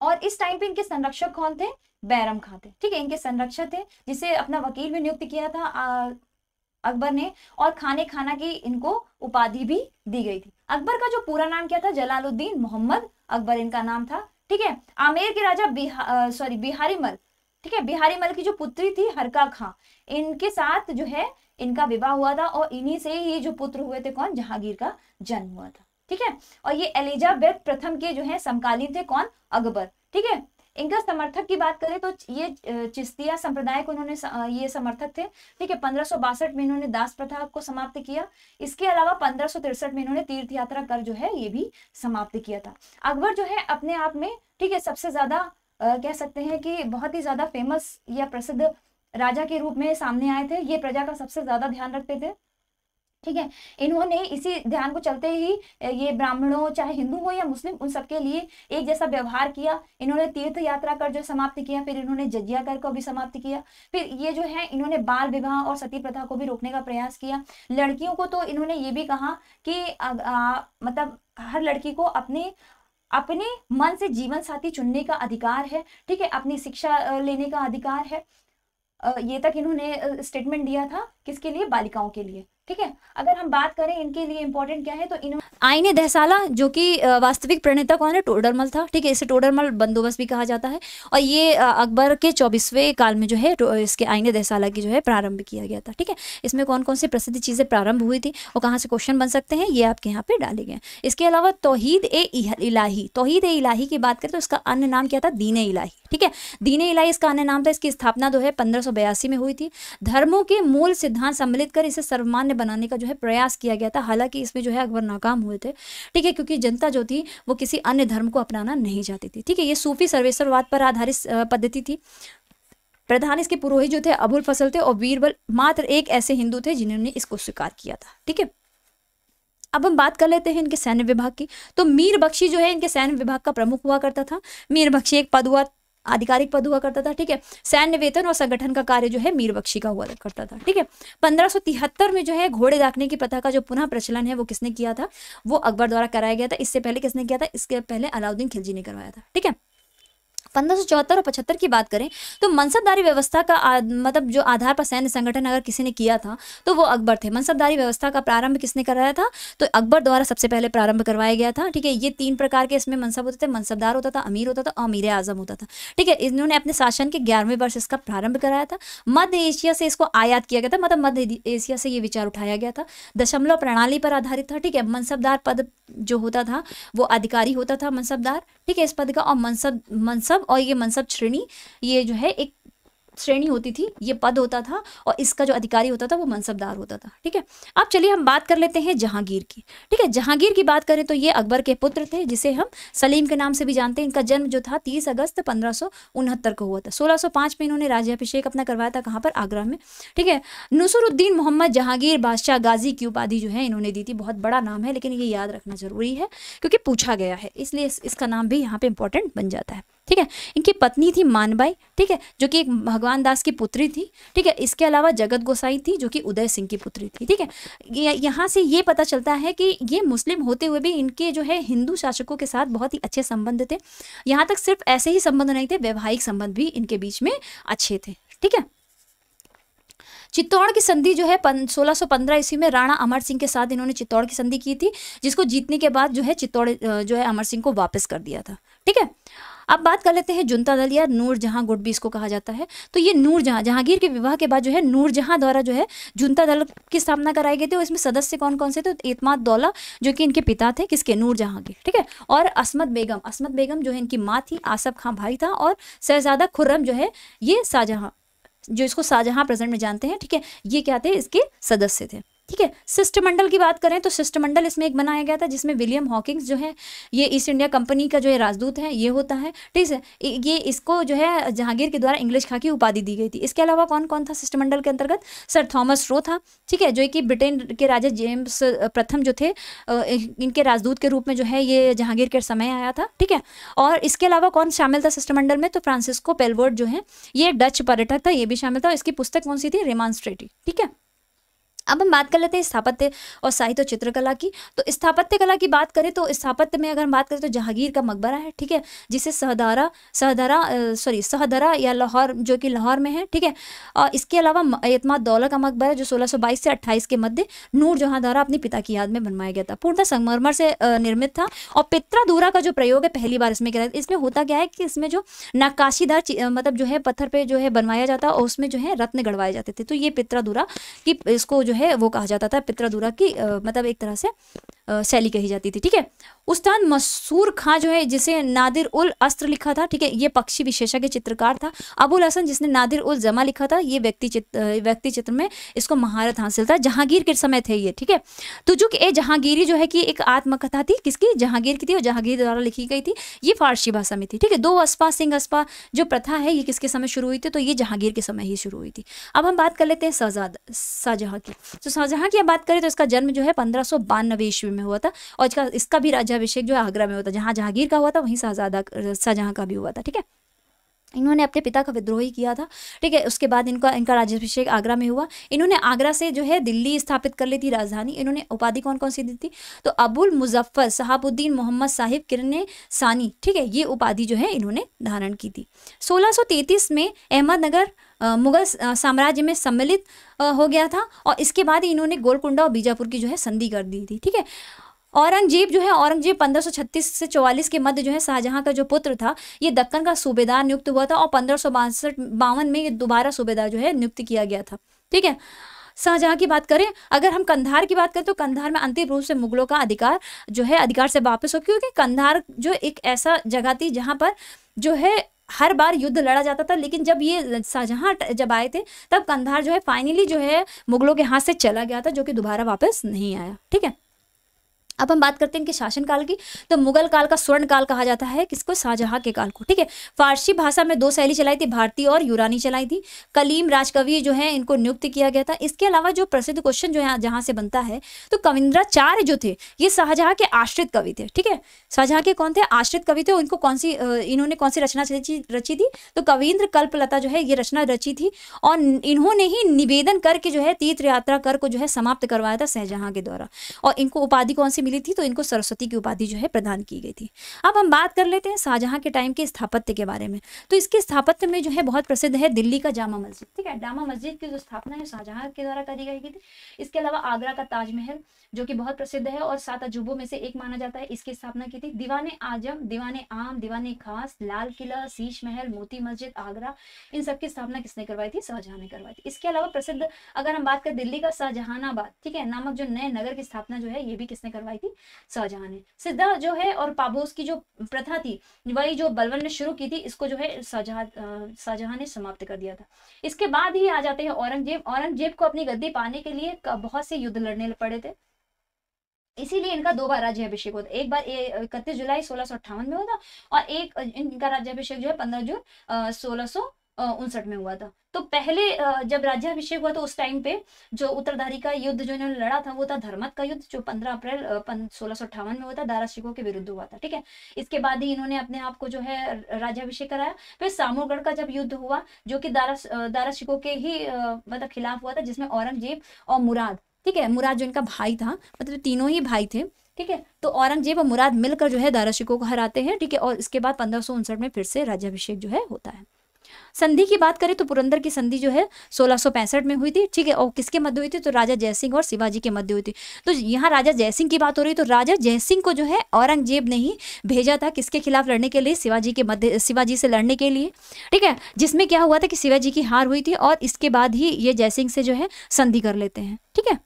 और इस टाइम पे इनके संरक्षक कौन थे, बैरम खां थे, ठीक है, इनके संरक्षक थे, जिसे अपना वकील भी नियुक्त किया था अकबर ने, और खाना की इनको उपाधि भी दी गई थी। अकबर का जो पूरा नाम क्या था, जलालुद्दीन मोहम्मद अकबर इनका नाम था, ठीक है। आमेर के राजा बिहारी मल, ठीक है, बिहारी मल की जो पुत्री थी हरका खां, इनके साथ जो है इनका विवाह हुआ था और इन्हीं से ही जो पुत्र हुए थे कौन, जहांगीर का जन्म हुआ था, ठीक है। और ये एलिजाबेथ प्रथम के जो है समकालीन थे कौन, अकबर, ठीक है। इनका समर्थक की बात करें तो ये चिश्तिया संप्रदाय को इन्होंने ये समर्थक थे, ठीक है। 1562 में इन्होंने दास प्रथा को समाप्त किया। इसके अलावा 1563 में इन्होंने तीर्थ यात्रा कर जो है ये भी समाप्त किया था। अकबर जो है अपने आप में, ठीक है, सबसे ज्यादा कह सकते हैं कि बहुत ही ज्यादा फेमस या प्रसिद्ध राजा के रूप में सामने आए थे। ये प्रजा का सबसे ज्यादा ध्यान रखते थे, ठीक है। इन्होंने इसी ध्यान को चलते ही ये ब्राह्मणों चाहे हिंदू हो या मुस्लिम उन सबके लिए एक जैसा व्यवहार किया। इन्होंने तीर्थ यात्रा कर जो समाप्त किया, फिर इन्होंने जजिया कर को भी समाप्त किया। फिर ये जो है इन्होंने बाल विवाह और सती प्रथा को भी रोकने का प्रयास किया। लड़कियों को तो इन्होंने ये भी कहा कि मतलब हर लड़की को अपने मन से जीवन साथी चुनने का अधिकार है, ठीक है, अपनी शिक्षा लेने का अधिकार है। ये तक इन्होंने स्टेटमेंट दिया था, किसके लिए, बालिकाओं के लिए, ठीक है। अगर हम बात करें इनके लिए इंपॉर्टेंट क्या है तो इन्होंने आईने दहसाला, जो कि वास्तविक प्रणेता कौन है, टोडरमल था, ठीक है। इसे टोडरमल बंदोबस्त भी कहा जाता है। और ये अकबर के 24वें काल में जो है इसके आईने दहसाला की जो है प्रारंभ किया गया था, ठीक है। इसमें कौन कौन सी प्रसिद्ध चीजें प्रारंभ हुई थी और कहाँ से क्वेश्चन बन सकते हैं, ये आपके यहाँ पे डाले गए। इसके अलावा तौहीद ए इलाही की बात करें तो इसका अन्य नाम क्या था, दीन ए इलाही, ठीक है। दीन ए इलाही इसका अन्य नाम था। इसकी स्थापना जो है 1582 में हुई थी। धर्मों के मूल सिद्धांत सम्मिलित कर इसे सर्वमान्य बनाने का जो है प्रयास किया गया था। हालांकि इसमें जो है अकबर नाकाम हुए थे, ठीक है, क्योंकि जनता जो थी वो किसी अन्य धर्म को अपनाना नहीं चाहती थी, ठीक है। ये सूफी सर्वेश्वरवाद पर आधारित पद्धति थी। प्रधान इसके पुरोहित जो थे अबुल फजल थे और बीरबल मात्र एक ऐसे हिंदू थे जिन्होंने इसको स्वीकार किया था, ठीक है। अब हम बात कर लेते हैं इनके सैन्य विभाग की। तो मीर बख्शी जो है इनके सैन्य विभाग का प्रमुख हुआ करता था। मीर बख्शी एक पद हुआ, आधिकारिक पद हुआ करता था, ठीक है। सैन्य वेतन और संगठन का कार्य जो है मीर बख्शी का हुआ करता था, ठीक है। 1573 में जो है घोड़े दाखने की प्रथा का जो पुनः प्रचलन है वो किसने किया था? वो अकबर द्वारा कराया गया था। इससे पहले किसने किया था? इसके पहले अलाउद्दीन खिलजी ने करवाया था, ठीक है। 1574 और 75 की बात करें तो मनसबदारी व्यवस्था का मतलब जो आधार पर सैन्य संगठन अगर किसी ने किया था तो वो अकबर थे। मनसबदारी व्यवस्था का प्रारंभ किसने कराया था? तो अकबर द्वारा सबसे पहले प्रारंभ करवाया गया था, ठीक है। ये 3 प्रकार के इसमें मनसब होते थे, मनसबदार होता था, अमीर होता था और अमीर आजम होता था, ठीक है। इन्होंने अपने शासन के 11वें वर्ष इसका प्रारंभ कराया था। मध्य एशिया से इसको आयात किया गया था, मतलब मध्य एशिया से ये विचार उठाया गया था। दशमलव प्रणाली पर आधारित था, ठीक है। मनसबदार पद जो होता था वो अधिकारी होता था, मनसबदार, ठीक है, इस पद का। और मनसब और ये मनसब श्रेणी, ये जो है एक श्रेणी होती थी, ये पद होता था और इसका जो अधिकारी होता था वो मनसबदार होता था, ठीक है। अब चलिए हम बात कर लेते हैं जहांगीर की, ठीक है। जहांगीर की बात करें तो ये अकबर के पुत्र थे, जिसे हम सलीम के नाम से भी जानते हैं। इनका जन्म जो था 30 अगस्त 1569 को हुआ था। 1605 में इन्होंने राज्याभिषेक अपना करवाया था, कहाँ पर? आगरा में, ठीक है। नुसरुद्दीन मोहम्मद जहांगीर बादशाह गाजी की उपाधि जो है इन्होंने दी थी। बहुत बड़ा नाम है लेकिन ये याद रखना जरूरी है क्योंकि पूछा गया है, इसलिए इसका नाम भी यहाँ पे इंपॉर्टेंट बन जाता है, ठीक है। इनकी पत्नी थी मानबाई, ठीक है, जो कि एक भगवान दास की पुत्री थी, ठीक है। इसके अलावा जगत गोसाई थी जो कि उदय सिंह की पुत्री थी, ठीक है। यहाँ से ये पता चलता है कि ये मुस्लिम होते हुए भी इनके जो है हिंदू शासकों के साथ बहुत ही अच्छे संबंध थे। यहाँ तक सिर्फ ऐसे ही संबंध नहीं थे, वैवाहिक संबंध भी इनके बीच में अच्छे थे, ठीक है। चित्तौड़ की संधि जो है 1615 ईस्वी में राणा अमर सिंह के साथ इन्होंने चित्तौड़ की संधि की थी, जिसको जीतने के बाद जो है चित्तौड़ जो है अमर सिंह को वापस कर दिया था, ठीक है। अब बात कर लेते हैं जुनता दल या नूरजहां गुट भी इसको कहा जाता है। तो ये नूरजहां, जहांगीर के विवाह के बाद जो है नूरजहां द्वारा जो है जुनता दल की स्थापना कराई गई थी। और इसमें सदस्य कौन कौन से थे? तो एतमाद दौला जो कि इनके पिता थे, किसके? नूरजहां के, ठीक है। और असमत बेगम जो है इनकी माँ थी, आसफ खां भाई था, और शहजादा खुर्रम जो है ये शाहजहां, जो इसको शाहजहां प्रेजेंट में जानते हैं, ठीक है, ये क्या थे? इसके सदस्य थे, ठीक है। शिष्टमंडल की बात करें तो शिष्टमंडल इसमें एक बनाया गया था जिसमें विलियम हॉकिंस जो है ये ईस्ट इंडिया कंपनी का जो है राजदूत है, ये होता है, ठीक है। ये इसको जो है जहांगीर के द्वारा इंग्लिश खां की उपाधि दी गई थी। इसके अलावा कौन कौन था शिष्टमंडल के अंतर्गत? सर थॉमस रो था, ठीक है, जो कि ब्रिटेन के राजा जेम्स प्रथम जो थे इनके राजदूत के रूप में जो है ये जहांगीर के समय आया था, ठीक है। और इसके अलावा कौन शामिल था शिष्टमंडल में? तो फ्रांसिस्को पेलवोर्ड जो है ये डच पर्यटक था, ये भी शामिल था। इसकी पुस्तक कौन सी थी? रेमांस्ट्रेटी, ठीक है। अब हम बात कर लेते हैं स्थापत्य और साहित्य और चित्रकला की। तो स्थापत्य कला की बात करें तो स्थापत्य में अगर हम बात करें तो जहांगीर का मकबरा है, ठीक है, जिसे सहदरा या लाहौर जो कि लाहौर में है, ठीक है। और इसके अलावा एतमाद दौला का मकबरा जो 1622 से 28 के मध्य नूरजहां द्वारा अपने पिता की याद में बनवाया गया था। पूर्णतः संगमरमर से निर्मित था। और पित्राधूरा का जो प्रयोग है पहली बार इसमें किया। इसमें होता क्या है कि इसमें जो नक्काशीदार मतलब जो है पत्थर पे जो है बनवाया जाता और उसमें जो है रत्न गढ़वाए जाते थे। तो ये पित्राधूरा की इसको जो है वो कहा जाता था, पित्राधूरा की मतलब एक तरह से शैली कही जाती थी, ठीक है। उस्ताद मसूर खां जो है जिसे नादिर उल अस्त्र लिखा था, ठीक है, ये पक्षी विशेषज्ञ चित्रकार था। अबुल हसन जिसने नादिर उल जमा लिखा था, ये व्यक्ति चित्र में इसको महारत हासिल था। जहांगीर के समय थे ये, ठीक है। तुजुक ए जहांगीरी जो है कि एक आत्मकथा थी, किसकी? जहांगीर की थी और जहांगीर द्वारा लिखी गई थी। ये फारसी भाषा में थी, ठीक है। 2 अस्पा सिंह अस्पा जो प्रथा है ये किसके समय शुरू हुई थी? तो ये जहांगीर के समय ही शुरू हुई थी। अब हम बात कर लेते हैं शाहजहां की। तो शाहजहां की बात करें तो इसका जन्म जो है 1592 ईस्वी में हुआ था और इसका भी राज्याभिषेक जो है आगरा में होता। जहां जहांगीर का हुआ था वहीं शाहजहां का भी हुआ था, ठीक है। इन्होंने अपने पिता का विद्रोही किया था, ठीक है। उसके बाद इनका राज्याभिषेक आगरा में हुआ। इन्होंने आगरा से जो है दिल्ली स्थापित कर ली थी राजधानी। इन्होंने उपाधि कौन कौन सी दी थी? तो अबुल मुजफ्फर शहाबुद्दीन मोहम्मद साहिब किरने सानी, ठीक है, ये उपाधि जो है इन्होंने धारण की थी। 1633 में अहमदनगर मुगल साम्राज्य में सम्मिलित हो गया था और इसके बाद इन्होंने गोलकुंडा और बीजापुर की जो है संधि कर दी थी, ठीक है। औरंगजेब 1536 से 44 के मध्य जो है शाहजहां का जो पुत्र था ये दक्कन का सूबेदार नियुक्त हुआ था और 1552 में ये दोबारा सूबेदार जो है नियुक्त किया गया था, ठीक है। शाहजहां की बात करें, अगर हम कंधार की बात करें तो कंधार में अंतिम रूप से मुगलों का अधिकार से वापस हो, क्योंकि कंधार जो एक ऐसा जगह थी जहां पर जो है हर बार युद्ध लड़ा जाता था, लेकिन जब ये शाहजहां जब आए थे तब कंधार जो है फाइनली जो है मुगलों के हाथ से चला गया था, जो कि दोबारा वापस नहीं आया। ठीक है, अब हम बात करते हैं इनके शासनकाल की। तो मुगल काल का स्वर्ण काल कहा जाता है किसको? शाहजहां के काल को। ठीक है, फारसी भाषा में 2 शैली चलाई थी, भारतीय और यूरानी चलाई थी। कलीम राजकवि जो है इनको नियुक्त किया गया था। इसके अलावा जो प्रसिद्ध क्वेश्चन जो है जहां से बनता है, तो कविंद्राचार्य जो थे ये शाहजहां के आश्रित कवि थे। ठीक है, शाहजहां के कौन थे? आश्रित कवि थे। इनको इन्होंने कौन सी रचना रची थी? तो कविंद्र कल्पलता जो है ये रचना रची थी, और इन्होंने ही निवेदन करके जो है तीर्थ यात्रा कर को जो है समाप्त करवाया था शाहजहां के द्वारा। और इनको उपाधि कौन सी मिली थी? तो इनको सरस्वती की उपाधि जो है प्रदान की गई थी। अब हम बात कर लेते हैं शाहजहां के टाइम के स्थापत्य के बारे में। तो इसके स्थापत्य में जो है बहुत प्रसिद्ध है दिल्ली का जामा मस्जिद। ठीक है, जामा मस्जिद की जो स्थापना है शाहजहां के द्वारा करी गई थी। इसके अलावा आगरा का ताजमहल जो कि बहुत प्रसिद्ध है और 7 अजूबों में से एक माना जाता है, इसकी स्थापना की थी। दीवाने आजम, दीवाने आम, दीवाने खास, लाल किला, शीश महल, मोती मस्जिद, आगरा, इन सब की स्थापना किसने करवाई थी? शाहजहां ने करवाई थी। इसके अलावा प्रसिद्ध अगर हम बात करें दिल्ली का शाहजहानाबाद, ठीक है, नामक जो नए नगर की स्थापना जो है ये भी किसने करवाई थी? शाहजहां ने। सिद्धा जो है और पाबोस की जो प्रथा थी वही जो बलबन ने शुरू की थी, इसको जो है शाहजहां ने समाप्त कर दिया था। इसके बाद ही आ जाते हैं औरंगजेब। औरंगजेब को अपनी गद्दी पाने के लिए बहुत से युद्ध लड़ने पड़े थे, इसीलिए इनका 2 बार राज्याभिषेक होता। एक बार 31 जुलाई 1658 में हुआ था, और एक इनका राज्याभिषेक जो है 15 जून 1659 में हुआ था। तो पहले जब राज्याभिषेक हुआ तो उस टाइम पे जो उत्तरधारी का युद्ध जो इन्होंने लड़ा था वो था धर्मत का युद्ध, जो 15 अप्रैल 1658 में हुआ था, दारा शिकोह के विरुद्ध हुआ था। ठीक है, इसके बाद ही इन्होंने अपने आप को जो है राज्याभिषेक कराया। फिर सामूगढ़ का जब युद्ध हुआ जो कि दारा शिकोह के ही मतलब खिलाफ हुआ था, जिसमें औरंगजेब और मुराद, ठीक है, मुराद जो इनका भाई था, मतलब तीनों ही भाई थे। ठीक है, तो औरंगजेब और मुराद मिलकर जो है दारा शिकोह को हराते हैं। ठीक है, और इसके बाद 1559 में फिर से राज्याभिषेक जो है होता है। संधि की बात करें तो पुरंदर की संधि जो है 1665 में हुई थी। ठीक है, और किसके मध्य हुई थी? तो राजा जयसिंह और शिवाजी के मध्य हुई थी। तो यहाँ राजा जयसिंह की बात हो रही है, तो राजा जयसिंह को जो है औरंगजेब ने ही भेजा था किसके खिलाफ लड़ने के लिए? शिवाजी से लड़ने के लिए। ठीक है, जिसमें क्या हुआ था कि शिवाजी की हार हुई थी, और इसके बाद ही ये जयसिंह से जो है संधि कर लेते हैं। ठीक है,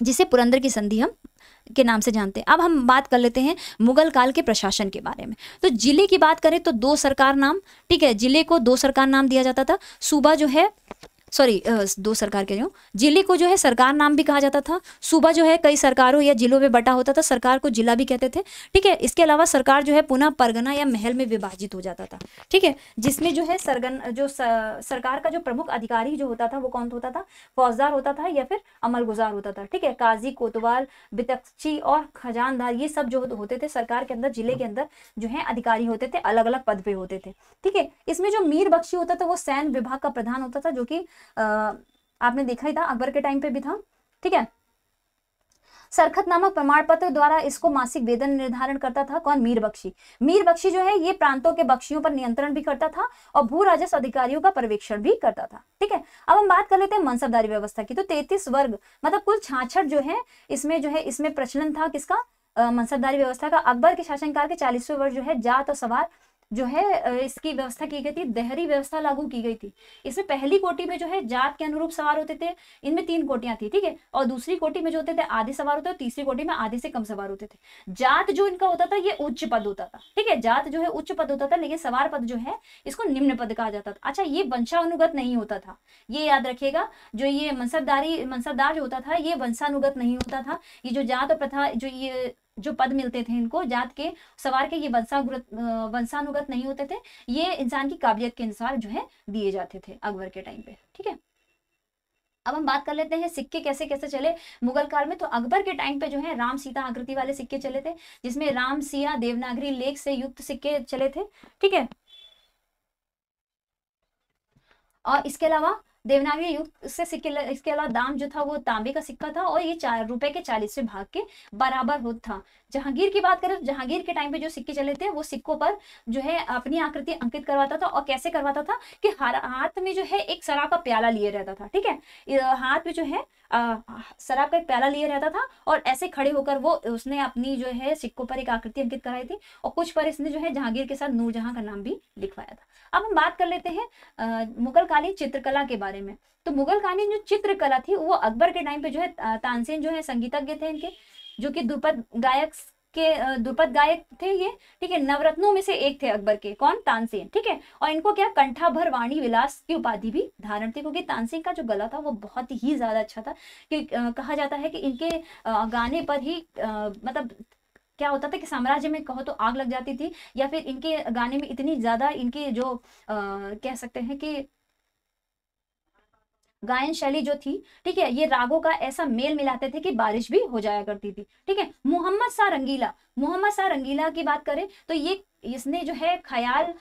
जिसे पुरंदर की संधि हम के नाम से जानते हैं। अब हम बात कर लेते हैं मुगल काल के प्रशासन के बारे में। तो जिले की बात करें तो 2 सरकार नाम, ठीक है, जिले को 2 सरकार नाम दिया जाता था। सूबा जो है 2 सरकार के जो जिले को जो है सरकार नाम भी कहा जाता था। सूबा जो है कई सरकारों या जिलों में बटा होता था, सरकार को जिला भी कहते थे। ठीक है, इसके अलावा सरकार जो है पुनः परगना या महल में विभाजित हो जाता था। ठीक है, जिसमें जो है सरकार का जो प्रमुख अधिकारी जो होता था वो कौन होता था? फौजदार होता था या फिर अमलगुजार होता था। ठीक है, काजी, कोतवाल, बितक्ची और खजानदार, ये सब जो होते थे सरकार के अंदर, जिले के अंदर जो है अधिकारी होते थे, अलग अलग पद पे होते थे। ठीक है, इसमें जो मीर बख्शी होता था वो सैन्य विभाग का प्रधान होता था, जो कि आपने देखा ही था, अकबर के टाइम पे भी था। ठीक है, सरखत नामक प्रमाण पत्र द्वारा इसको मासिक वेतन निर्धारण करता था कौन? मीर बख्शी। मीर बख्शी जो है ये प्रांतों के बख्शियों पर नियंत्रण भी करता था और भू राजस्व अधिकारियों का पर्यवेक्षण भी करता था। ठीक है, अब हम बात कर लेते हैं मनसबदारी व्यवस्था की। तो 33 वर्ग मतलब कुल 66 जो है इसमें प्रचलन था किसका? मनसबदारी व्यवस्था का। अकबर के शासनकाल के 40वें वर्ष जो है जात और सवार जो है इसकी व्यवस्था की गई थी, देहरी व्यवस्था लागू की गई थी। इसमें पहली कोटि में जो है जात के अनुरूप सवार होते थे, इनमें 3 कोटियां थी। ठीक है, और दूसरी कोटि में जो होते थे आधे सवार होते थे, और तीसरी कोटि में आधे से कम सवार होते थे। जात जो इनका होता था ये उच्च पद होता था। ठीक है, जात जो है उच्च पद होता था, लेकिन सवार पद जो है इसको निम्न पद कहा जाता था। अच्छा, ये वंशानुगत नहीं होता था, ये याद रखिएगा। जो ये मनसबदार जो होता था ये वंशानुगत नहीं होता था। ये जो जात और प्रथा जो पद मिलते थे इनको जात के सवार के, ये वंशानुगत नहीं होते थे, ये इंसान की काबिलियत के अनुसार जो है दिए जाते थे अकबर के टाइम पे। ठीक है, अब हम बात कर लेते हैं सिक्के कैसे कैसे चले मुगल काल में। तो अकबर के टाइम पे जो है राम सीता आकृति वाले सिक्के चले थे, जिसमें राम सिया देवनागरी लेख से युक्त सिक्के चले थे। ठीक है, और इसके अलावा देवनागरी युग से सिक्के, इसके अलावा दाम जो था वो तांबे का सिक्का था, और ये ₹4 के 40वें भाग के बराबर होता था। जहांगीर की बात करें तो जहांगीर के टाइम पे जो सिक्के चले थे वो सिक्कों पर जो है अपनी आकृति अंकित करवाता था, और कैसे करवाता था कि हाथ में जो है एक शराब का प्याला लिए रहता था। ठीक है, हाथ में जो है शराब का एक प्याला लिए रहता था, और ऐसे खड़े होकर वो उसने अपनी जो है सिक्कों पर एक आकृति अंकित कराई थी, और कुछ पर इसने जो है जहांगीर के साथ नूरजहां का नाम भी लिखवाया था। अब हम बात कर लेते हैं मुगल कालीन चित्रकला के बारे में। तो मुगल कालीन जो चित्रकला थी वो अकबर के टाइम पे जो है तानसेन जो है संगीतज्ञ थे इनके, जो कि ध्रुपद गायक के द्रुपद गायक थे ये, ठीक है। नवरत्नों में से एक थे अकबर के, कौन? तानसेन, ठीक है। और इनको क्या कंठा भर वाणी विलास की उपाधि भी धारण थी, क्योंकि तानसेन का जो गला था वो बहुत ही ज्यादा अच्छा था, कि कहा जाता है कि इनके गाने पर ही मतलब क्या होता था कि साम्राज्य में कहो तो आग लग जाती थी, या फिर इनके गाने में इतनी ज्यादा इनकी जो कह सकते हैं कि गायन शैली जो थी, ठीक है, ये रागों का ऐसा मेल मिलाते थे कि बारिश भी हो जाया करती थी, ठीक है। मोहम्मद शाह रंगीला, मोहम्मद शाह रंगीला की बात करें तो ये इसने जो है ख्याल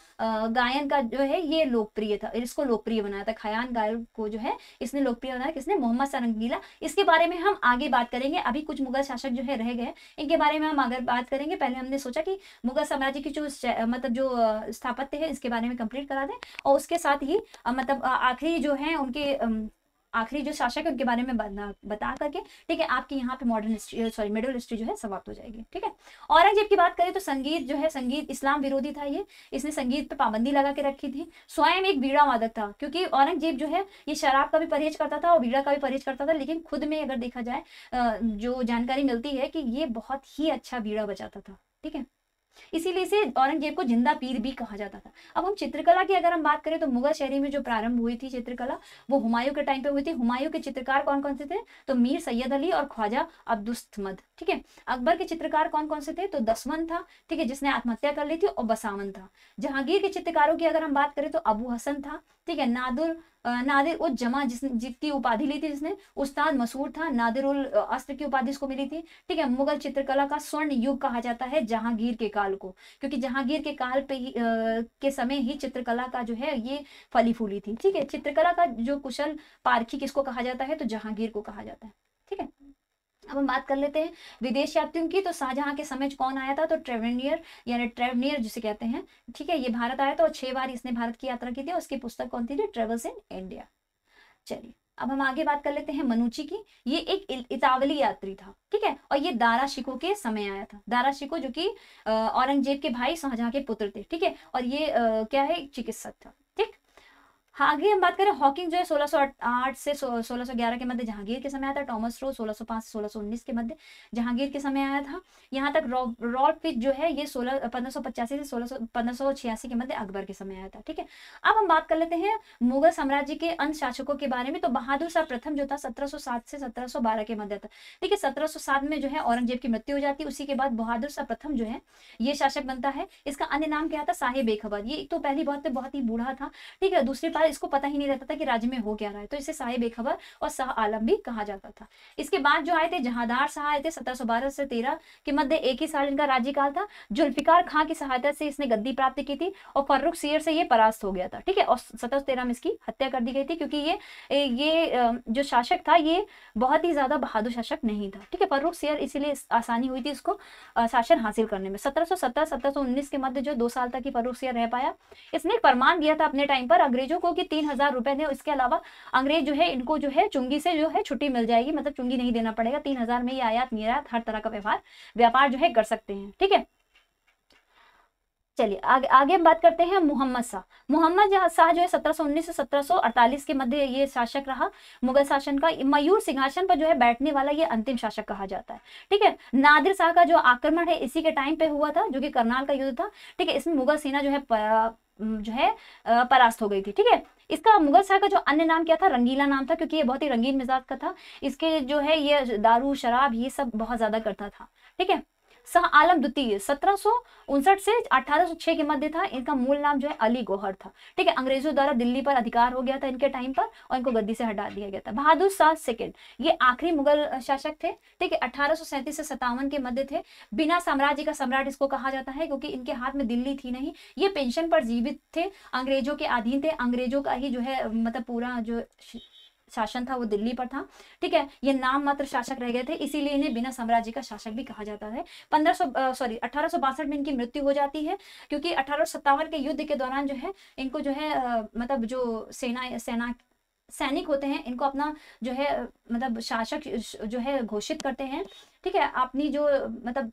गायन का जो है ये लोकप्रिय था, इसको लोकप्रिय बनाया था, ख्याल गायन को जो है इसने लोकप्रिय बनाया, किसने? मोहम्मद शाह रंगीला। इसके बारे में हम आगे बात करेंगे, अभी कुछ मुगल शासक जो है रह गए, इनके बारे में हम आगे बात करेंगे। पहले हमने सोचा कि मुगल साम्राज्य की जो मतलब जो स्थापत्य है इसके बारे में कंप्लीट करा दें, और उसके साथ ही मतलब आखिरी जो है उनके आखिरी जो शासक है उनके बारे में बता करके, ठीक है, आपकी यहाँ पे modern history sorry middle history जो है समाप्त हो जाएगी, ठीक है। औरंगजेब की बात करें तो संगीत जो है, संगीत इस्लाम विरोधी था ये, इसने संगीत पे पाबंदी लगा के रखी थी। स्वयं एक बीड़ा वादक था, क्योंकि औरंगजेब जो है ये शराब का भी परहेज करता था और बीड़ा का भी परहेज करता था, लेकिन खुद में अगर देखा जाए जो जानकारी मिलती है कि ये बहुत ही अच्छा बीड़ा बजाता था, ठीक है, इसीलिए इसे औरंगजेब को जिंदा पीर भी कहा जाता था। अब हम चित्रकला की अगर हम बात करें तो मुगल शहरी में जो प्रारंभ हुई थी चित्रकला, वो हुमायूं के टाइम पे हुई थी। हुमायूं के चित्रकार कौन कौन से थे? तो मीर सैयद अली और ख्वाजा अब्दुस्तमद, ठीक है। अकबर के चित्रकार कौन कौन से थे? तो दसवंत था, ठीक है, जिसने आत्महत्या कर ली थी, और बसावन था। जहांगीर के चित्रकारों की अगर हम बात करें तो अबू हसन था, ठीक है, नादिर उल जमा जिसकी उपाधि ली थी जिसने, उस्ताद मसूर था, नादिर उल अस्त्र की उपाधि इसको मिली थी, ठीक है। मुगल चित्रकला का स्वर्ण युग कहा जाता है जहांगीर के काल को, क्योंकि जहांगीर के काल पे ही के समय ही चित्रकला का जो है ये फली फूली थी, ठीक है। चित्रकला का जो कुशल पारखी किसको कहा जाता है? तो जहांगीर को कहा जाता है, ठीक है। अब हम बात कर लेते हैं विदेश यात्रियों की। तो शाहजहां के समय कौन आया था? तो ट्रेवेनियर, यानी ट्रेवनियर जिसे कहते हैं, ठीक है, ये भारत आया था और 6 बार इसने भारत की यात्रा की थी, और उसकी पुस्तक कौन थी? Travels in India. चलिए अब हम आगे बात कर लेते हैं मनुची की। ये एक इतावली यात्री था, ठीक है, और ये दारा शिको के समय आया था। दारा शिको जो कि औरंगजेब के भाई शाहजहां के पुत्र थे, ठीक है, और ये क्या है? चिकित्सक था, ठीक। आगे हम बात करें हॉकिंग जो है 1608 से 1611 के मध्य जहांगीर के समय आया था। टॉमस रो 1605 से 1619 के मध्य जहांगीर के समय आया था। यहाँ तक रॉल्फ फिच जो है ये 1585 से 1586 के मध्य अकबर के समय आया था, ठीक है। अब हम बात कर लेते हैं मुगल साम्राज्य के अंत शासकों के बारे में। तो बहादुर शाह प्रथम जो था 1707 से 1712 के मध्य था, ठीक है। 1707 में जो है औरंगजेब की मृत्यु हो जाती है, उसी के बाद बहादुर शाह प्रथम जो है ये शासक बनता है। इसका अन्य नाम क्या था? साहिब बेखबर। ये एक तो पहली बात तो बहुत ही बूढ़ा था, ठीक है, दूसरी बात इसको पता ही नहीं रहता था कि राज्य में हो क्या रहा है, तो इसे साहिब बेखबर और शाह आलम भी कहा जाता था। इसके बाद जो आए थे जहांदार शाह आए थे 1712 से 13 के मध्य, एक ही साल इनका राज्यकाल था। जुल्फिकार खां की सहायता से इसने गद्दी प्राप्त की थी और फर्रुख सियर से ये परास्त हो गया था, ठीक है, और 1713 में इसकी हत्या कर दी गई थी, क्योंकि ये जो शासक था ये बहुत ही ज्यादा बहादुर शासक नहीं था, ठीक है। फर्रुख सियर इसीलिए आसानी हुई थी इसको शासन हासिल करने में। 1717 1719 के मध्य जो 2 साल तक ही फर्रुख सियर रह पाया। इसने एक फरमान दिया था अपने टाइम पर अंग्रेजों को कि 3000 रुपए ने, इसके अलावा अंग्रेज जो है इनको जो है चुंगी से जो है छुट्टी मिल जाएगी, मतलब चुंगी नहीं देना पड़ेगा। 3000 में ये आयात निर्यात हर तरह का व्यापार जो है कर सकते हैं, ठीक है। चलिए आगे हम बात करते हैं मुहम्मद शाह। मुहम्मद शाह जो है 1719 से 1748 के मध्य ये शासक रहा। मुगल शासन का मयूर सिंहासन पर जो है बैठने वाला ये अंतिम शासक कहा जाता है, ठीक है। नादिर शाह का जो आक्रमण है इसी के टाइम पे हुआ था, जो कि करनाल का युद्ध था, ठीक है। इसमें मुगल सेना जो है परास्त हो गई थी, ठीक है। इसका मुगल शाह का जो अन्य नाम क्या था? रंगीला नाम था, क्योंकि ये बहुत ही रंगीन मिजाज का था। इसके जो है ये दारू शराब ये सब बहुत ज्यादा करता था, ठीक है। शाह आलम द्वितीय 1759 से 1806 के मध्य था। इनका मूल नाम जो है अली गौहर था, ठीक है। अंग्रेजों द्वारा दिल्ली पर अधिकार हो गया था इनके टाइम पर और इनको गद्दी से हटा दिया गया था। बहादुर शाह सेकंड ये आखिरी मुगल शासक थे, ठीक है। 1837 से 57 के मध्य थे। बिना साम्राज्य का सम्राट इसको कहा जाता है, क्योंकि इनके हाथ में दिल्ली थी नहीं, ये पेंशन पर जीवित थे, अंग्रेजों के अधीन थे। अंग्रेजों का ही जो है मतलब पूरा जो शासन था वो दिल्ली पर था, ठीक है। ये नाम मात्र शासक रह गए थे, इसीलिए इन्हें बिना साम्राज्य का शासक भी कहा जाता है। 1862 में इनकी मृत्यु हो जाती है, क्योंकि 1857 के युद्ध के दौरान जो है इनको जो है मतलब जो सैनिक होते हैं इनको अपना जो है मतलब शासक जो है घोषित करते हैं, ठीक है। अपनी जो मतलब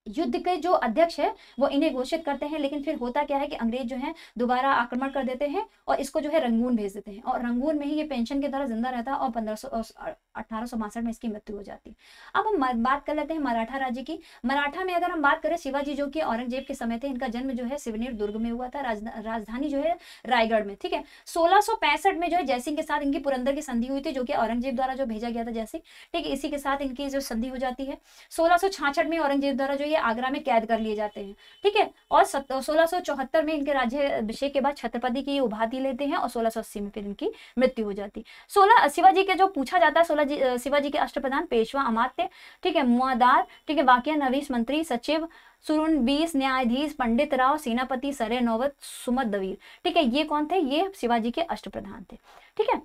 युद्ध के जो अध्यक्ष है वो इन्हें घोषित करते हैं, लेकिन फिर होता क्या है कि अंग्रेज जो है दोबारा आक्रमण कर देते हैं और इसको जो है रंगून भेज देते हैं, और रंगून में ही ये पेंशन के द्वारा जिंदा रहता है और 1862 में इसकी मृत्यु हो जाती है। अब हम बात कर लेते हैं मराठा राज्य की। मराठा में अगर हम बात करें, शिवाजी जो कि औरंगजेब के समय थे, इनका जन्म जो है सिवनेर दुर्ग में हुआ था, राजधानी जो है रायगढ़ में, ठीक है। 1665 में जो है जयसिंह के साथ इनकी पुरंदर की संधि हुई थी, जो कि औरंगजेब द्वारा जो भेजा गया था जयसिंह, ठीक है, इसी के साथ इनकी जो संधि हो जाती है। 1666 में औरंगजेब द्वारा जो ये आगरा में कैद कर लिए जाते हैं, ठीक है, और 1674 में इनके राज्याभिषेक के बाद छत्रपति की उपाधि लेते हैं और 1680 में फिर इनकी मृत्यु हो जाती है। शिवाजी के जो पूछा जाता है, शिवाजी के अष्टप्रधान पेशवा, अमात्य, ठीक है, मुआदार, ठीक है, वाकया नवीस मंत्री, सचिव, सुरुन 20 न्यायाधीश, पंडित राव, सेनापति, सरे नौबत, सुमत दवीर, ठीक है, ये कौन थे? ये शिवाजी के अष्टप्रधान थे, ठीक है।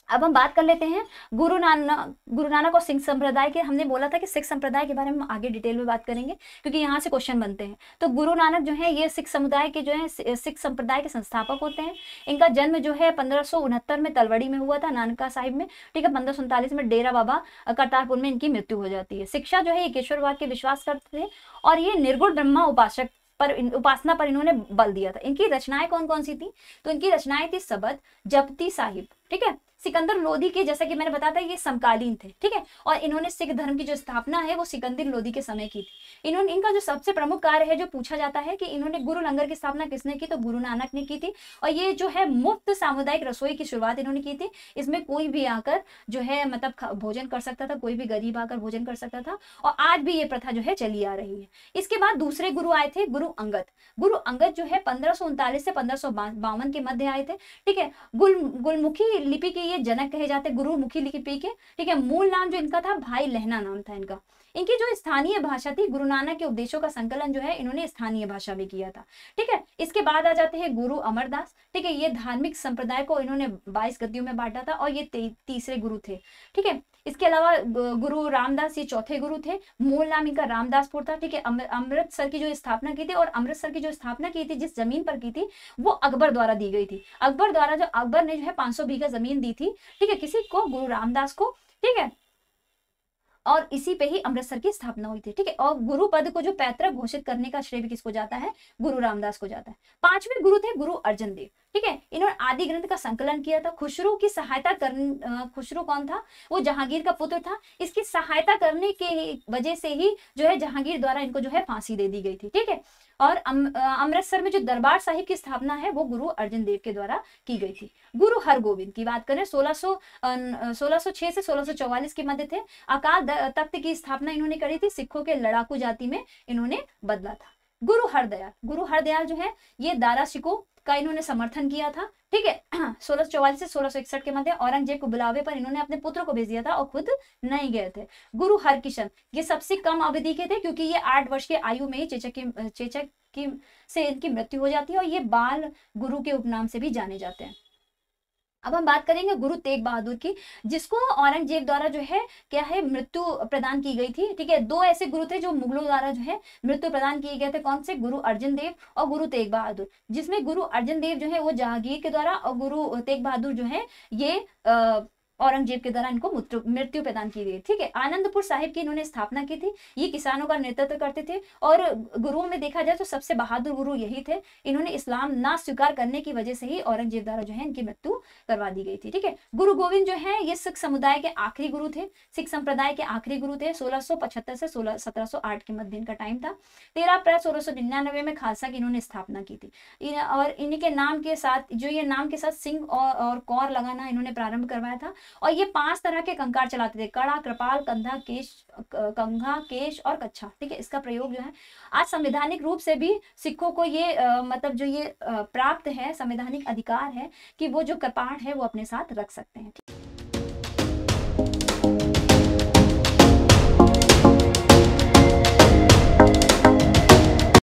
अब हम बात कर लेते हैं गुरु नानक और सिख संप्रदाय के। हमने बोला था कि सिख संप्रदाय के बारे में हम आगे डिटेल में बात करेंगे, क्योंकि यहाँ से क्वेश्चन बनते हैं। तो गुरु नानक जो है ये सिख समुदाय के जो है सिख संप्रदाय के संस्थापक होते हैं। इनका जन्म जो है 1569 में तलवड़ी में हुआ था, नानका साहिब में, ठीक है। 1547 में डेरा बाबा करतारपुर में इनकी मृत्यु हो जाती है। शिक्षा जो है ये ईश्वरवाद के विश्वास करते थे और ये निर्गुण ब्रह्मा उपासना पर इन्होंने बल दिया था। इनकी रचनाएं कौन कौन सी थी? तो इनकी रचनाएं थी सबद, जपती साहिब, ठीक है। सिकंदर लोदी के, जैसा कि मैंने बताया था, ये समकालीन थे, ठीक है। और इन्होंने सिख धर्म की जो स्थापना है वो सिकंदर लोदी के समय की थी। इनका जो सबसे प्रमुख कार्य है, जो पूछा जाता है कि इन्होंने गुरु लंगर की स्थापना किसने की? तो गुरु नानक ने की थी। और ये जो है मुफ्त सामुदायिक रसोई की शुरुआत इन्होंने की थी। इसमें कोई भी आकर जो है मतलब भोजन कर सकता था, कोई भी गरीब आकर भोजन कर सकता था, और आज भी ये प्रथा जो है चली आ रही है। इसके बाद दूसरे गुरु आए थे गुरु अंगद। गुरु अंगद जो है 1539 से 1552 के मध्य आए थे, ठीक है। गुलमुखी लिपि के जनक कहे जाते, गुरुमुखी लिपि के, ठीक है। मूल नाम जो इनका था भाई लहना नाम था इनका। इनकी जो स्थानीय भाषा थी, गुरु नानक के उपदेशों का संकलन जो है इन्होंने स्थानीय भाषा में किया था, ठीक है। इसके बाद आ जाते हैं गुरु अमरदास, ठीक है। ये धार्मिक संप्रदाय को इन्होंने 22 गद्दियों में बांटा था और ये तीसरे गुरु थे, ठीक है। इसके अलावा गुरु रामदास ये चौथे गुरु थे। मूल नाम इनका रामदासपुर था, ठीक है। अमृतसर की जो स्थापना की थी, और अमृतसर की जो स्थापना की थी जिस जमीन पर की थी वो अकबर द्वारा दी गई थी। अकबर ने जो है 500 बीघा जमीन दी थी, ठीक है, किसी को? गुरु रामदास को, ठीक है। और इसी पे ही अमृतसर की स्थापना हुई थी, ठीक है। और गुरु पद को जो पैतृक घोषित करने का श्रेय भी किसको जाता है? गुरु रामदास को जाता है। पांचवें गुरु थे गुरु अर्जन देव, ठीक है। इन्होंने आदि ग्रंथ का संकलन किया था। खुसरो की सहायता करने, खुसरो कौन था? वो जहांगीर का पुत्र था। इसकी सहायता करने के वजह से ही जो है जहांगीर द्वारा इनको जो है फांसी दे दी गई थी, ठीक है। और अमृतसर में जो दरबार साहिब की स्थापना है वो गुरु अर्जन देव के द्वारा की गई थी। गुरु हरगोविंद की बात करें, 1606 से 1644 के मध्य थे। अकाल तख्त की स्थापना इन्होंने करी थी। सिखों के लड़ाकू जाति में इन्होंने बदला था। गुरु हरदयाल जो है ये दारा शिकोह का इन्होंने समर्थन किया था, ठीक है। 1644 से 1661 के मध्य औरंगजेब को बुलावे पर इन्होंने अपने पुत्र को भेज दिया था और खुद नहीं गए थे। गुरु हरकिशन ये सबसे कम अवधि के थे, क्योंकि ये 8 वर्ष की आयु में ही चेचक से इनकी मृत्यु हो जाती है, और ये बाल गुरु के उपनाम से भी जाने जाते हैं। अब हम बात करेंगे गुरु तेग बहादुर की, जिसको औरंगजेब द्वारा जो है क्या है मृत्यु प्रदान की गई थी, ठीक है। 2 ऐसे गुरु थे जो मुगलों द्वारा जो है मृत्यु प्रदान किए गए थे। कौन से? गुरु अर्जन देव और गुरु तेग बहादुर, जिसमें गुरु अर्जन देव जो है वो जहांगीर के द्वारा और गुरु तेग बहादुर जो है ये औरंगजेब के द्वारा इनको मृत्यु प्रदान की गई, ठीक है। आनंदपुर साहिब की इन्होंने स्थापना की थी। ये किसानों का नेतृत्व करते थे, और गुरुओं में देखा जाए तो सबसे बहादुर गुरु यही थे। इन्होंने इस्लाम ना स्वीकार करने की वजह से ही औरंगजेब द्वारा जो है इनकी मृत्यु करवा दी गई थी, ठीक है। गुरु गोविंद जो है ये सिख समुदाय के आखिरी गुरु थे, सिख संप्रदाय के आखिरी गुरु थे। 1675 से 1708 के मध्य इनका टाइम था। 13 अप्रैल 1699 में खालसा की इन्होंने स्थापना की थी, और इन्हीं के नाम के साथ जो ये नाम के साथ सिंह और कौर लगाना इन्होंने प्रारंभ करवाया था। और ये 5 तरह के कंकार चलाते थे: कड़ा, कृपाल, कंधा, कंघा, केश और कच्छा, ठीक है। इसका प्रयोग जो है आज संवैधानिक रूप से भी सिखों को ये मतलब जो ये प्राप्त है, संवैधानिक अधिकार है कि वो जो कपाट है वो अपने साथ रख सकते हैं।